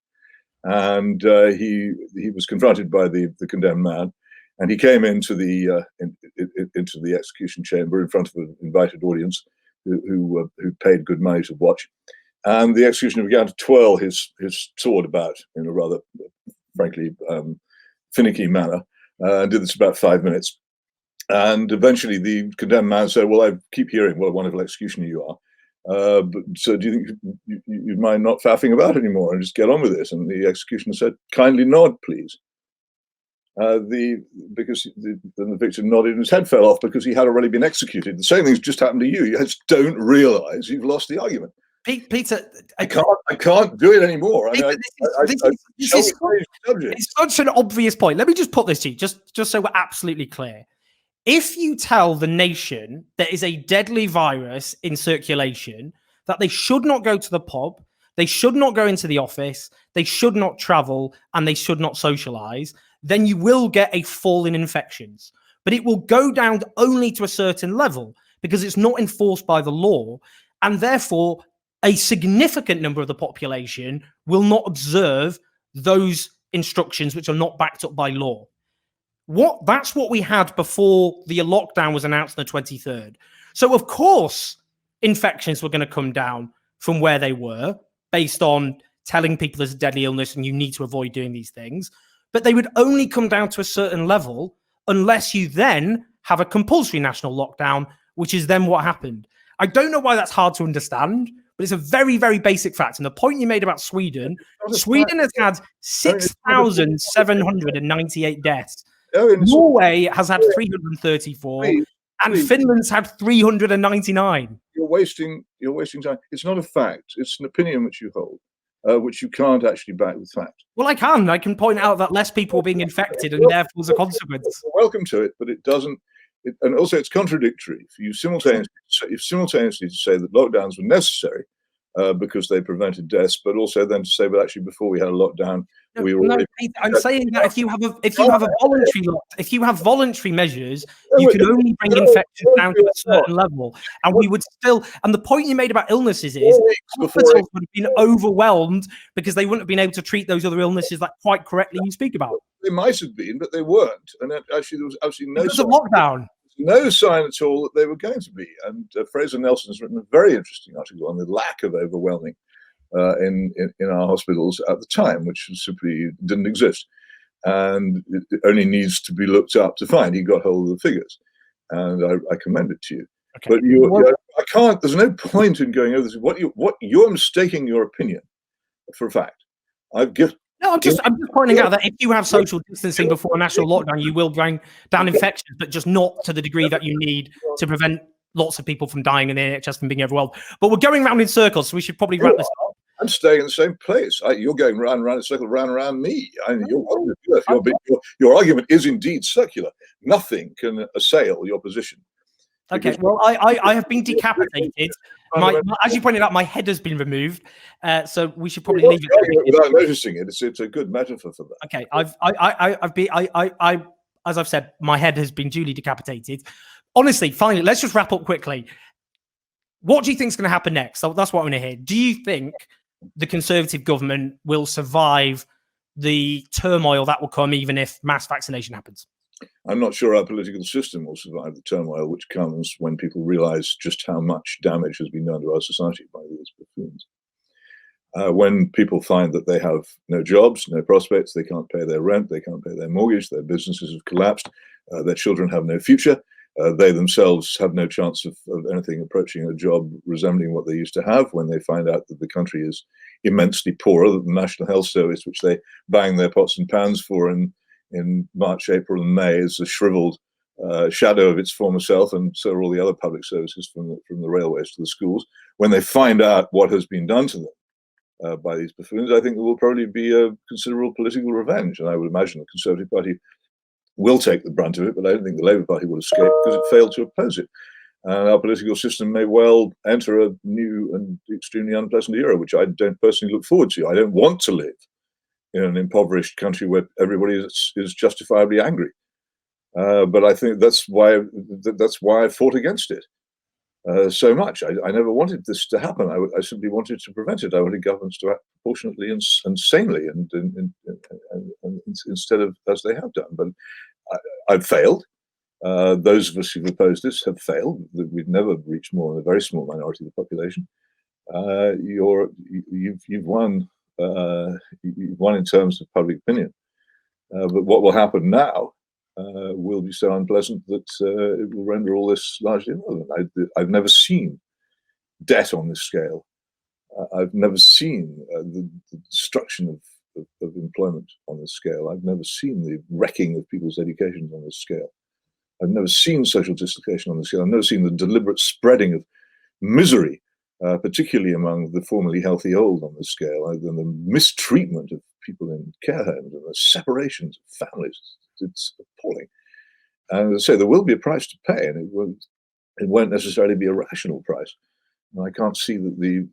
Speaker 1: and he was confronted by the condemned man, and he came into the execution chamber in front of an invited audience who paid good money to watch, and the executioner began to twirl his sword about in a rather, frankly, finicky manner, and did this about 5 minutes. And eventually the condemned man said, well, I keep hearing what a wonderful executioner you are. But so do you think you'd mind not faffing about anymore and just get on with this? And the executioner said, kindly nod, please. Because the victim nodded and his head fell off because he had already been executed. The same thing's just happened to you. You just don't realize you've lost the argument.
Speaker 2: Peter,
Speaker 1: I can't do it anymore.
Speaker 2: It's such an obvious point. Let me just put this to you, just so we're absolutely clear. If you tell the nation there is a deadly virus in circulation, that they should not go to the pub, they should not go into the office, they should not travel, and they should not socialize, then you will get a fall in infections. But it will go down only to a certain level because it's not enforced by the law. And therefore, a significant number of the population will not observe those instructions which are not backed up by law. That's what we had before the lockdown was announced on the 23rd. So, of course, infections were going to come down from where they were based on telling people there's a deadly illness and you need to avoid doing these things. But they would only come down to a certain level unless you then have a compulsory national lockdown, which is then what happened. I don't know why that's hard to understand, but it's a very, very basic fact. And the point you made about Sweden has had 6,798 deaths. Norway has had 334, and Finland's had 399.
Speaker 1: You're wasting time. It's not a fact. It's an opinion which you hold, which you can't actually back with fact.
Speaker 2: Well, I can point out that less people are being infected, and therefore as a consequence.
Speaker 1: You're welcome to it, but it doesn't. And also, it's contradictory. If you simultaneously say that lockdowns were necessary because they prevented deaths, but also then to say, but actually before we had a lockdown, we were.
Speaker 2: I'm saying that if you have voluntary measures, you can only bring infections down to a certain level, and we would still. And the point you made about illnesses is hospitals would have been overwhelmed because they wouldn't have been able to treat those other illnesses that quite correctly you speak about.
Speaker 1: They might have been, but they weren't, and actually there was absolutely no.
Speaker 2: Because of lockdown.
Speaker 1: No sign at all that they were going to be. And Fraser Nelson has written a very interesting article on the lack of overwhelming in our hospitals at the time, which simply didn't exist. And it only needs to be looked up to find. He got hold of the figures. And I commend it to you. Okay. But I can't, there's no point in going over this. You're mistaking your opinion for a fact.
Speaker 2: I'm just pointing out that if you have social distancing before a national lockdown, you will bring down infections, but just not to the degree that you need to prevent lots of people from dying and the NHS from being overwhelmed. But we're going round in circles, so we should probably wrap this up.
Speaker 1: I'm staying in the same place. You're going round and round in a circle, round and round me. Your argument is indeed circular. Nothing can assail your position.
Speaker 2: Okay, well, I have been decapitated. As you pointed out, my head has been removed. So we should probably leave it
Speaker 1: without noticing it. It's a good metaphor for that.
Speaker 2: Okay, as I've said, my head has been duly decapitated. Honestly, finally, let's just wrap up quickly. What do you think is going to happen next? So that's what I want to hear. Do you think the Conservative government will survive the turmoil that will come, even if mass vaccination happens?
Speaker 1: I'm not sure our political system will survive the turmoil which comes when people realize just how much damage has been done to our society by these buffoons. When people find that they have no jobs, no prospects, they can't pay their rent, they can't pay their mortgage, their businesses have collapsed, their children have no future, they themselves have no chance of anything approaching a job resembling what they used to have, when they find out that the country is immensely poorer, that the National Health Service, which they bang their pots and pans for in March, April, and May, is a shriveled shadow of its former self, and so are all the other public services from the railways to the schools. When they find out what has been done to them by these buffoons, I think there will probably be a considerable political revenge, and I would imagine the Conservative Party will take the brunt of it, but I don't think the Labour Party will escape because it failed to oppose it. And our political system may well enter a new and extremely unpleasant era, which I don't personally look forward to. I don't want to live in an impoverished country where everybody is justifiably angry. But I think that's why I fought against it. so much. I never wanted this to happen. I simply wanted to prevent it. I wanted governments to act proportionately and sanely, and instead of as they have done. But I've failed. Those of us who've opposed this have failed. We've never reached more than a very small minority of the population. You've won. You've won in terms of public opinion. But what will happen now will be so unpleasant that it will render all this largely irrelevant. I've never seen debt on this scale. I've never seen the destruction of employment on this scale. I've never seen the wrecking of people's educations on this scale. I've never seen social dislocation on this scale. I've never seen the deliberate spreading of misery, particularly among the formerly healthy old on this scale, and the mistreatment of people in care homes and the separations of families. It's appalling. And as I say, there will be a price to pay, and it won't necessarily be a rational price. And I can't see that the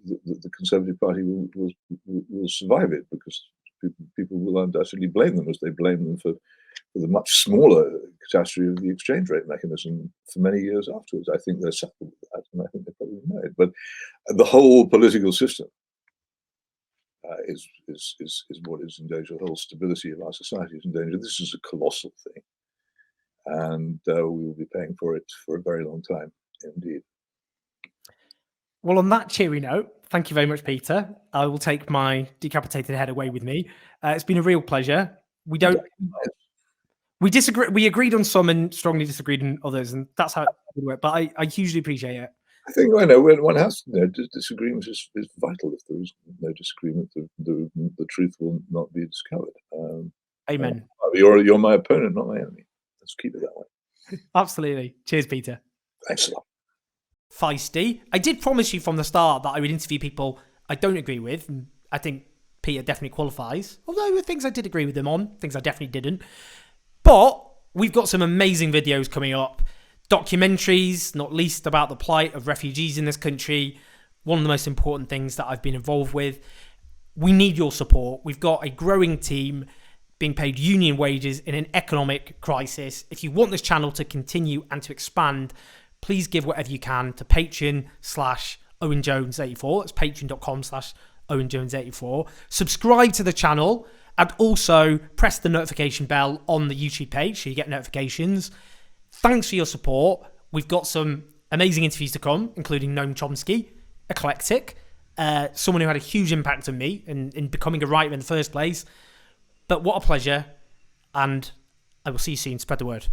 Speaker 1: Conservative Party will survive it, because people will undoubtedly blame them, as they blame them for the much smaller catastrophe of the exchange rate mechanism for many years afterwards. I think they're settled with that, and I think they probably know it. But the whole political system is what is in danger. The whole stability of our society is in danger. This is a colossal thing, and we will be paying for it for a very long time indeed.
Speaker 2: Well, on that cheery note, thank you very much, Peter. I will take my decapitated head away with me. It's been a real pleasure. We disagree. We agreed on some and strongly disagreed on others, and that's how it would work. But I hugely appreciate it.
Speaker 1: I think when one has disagreement is vital. If there is no disagreement, the truth will not be discovered.
Speaker 2: Amen.
Speaker 1: You're my opponent, not my enemy. Let's keep it that way.
Speaker 2: Absolutely. Cheers, Peter.
Speaker 1: Thanks a lot.
Speaker 2: Feisty. I did promise you from the start that I would interview people I don't agree with, and I think Peter definitely qualifies. Although there were things I did agree with him on, things I definitely didn't. But we've got some amazing videos coming up. Documentaries, not least about the plight of refugees in this country. One of the most important things that I've been involved with. We need your support. We've got a growing team being paid union wages in an economic crisis. If you want this channel to continue and to expand, please give whatever you can to Patreon/OwenJones84. That's patreon.com/OwenJones84. Subscribe to the channel and also press the notification bell on the YouTube page so you get notifications. Thanks for your support. We've got some amazing interviews to come, including Noam Chomsky, eclectic, someone who had a huge impact on me in becoming a writer in the first place. But what a pleasure, and I will see you soon. Spread the word.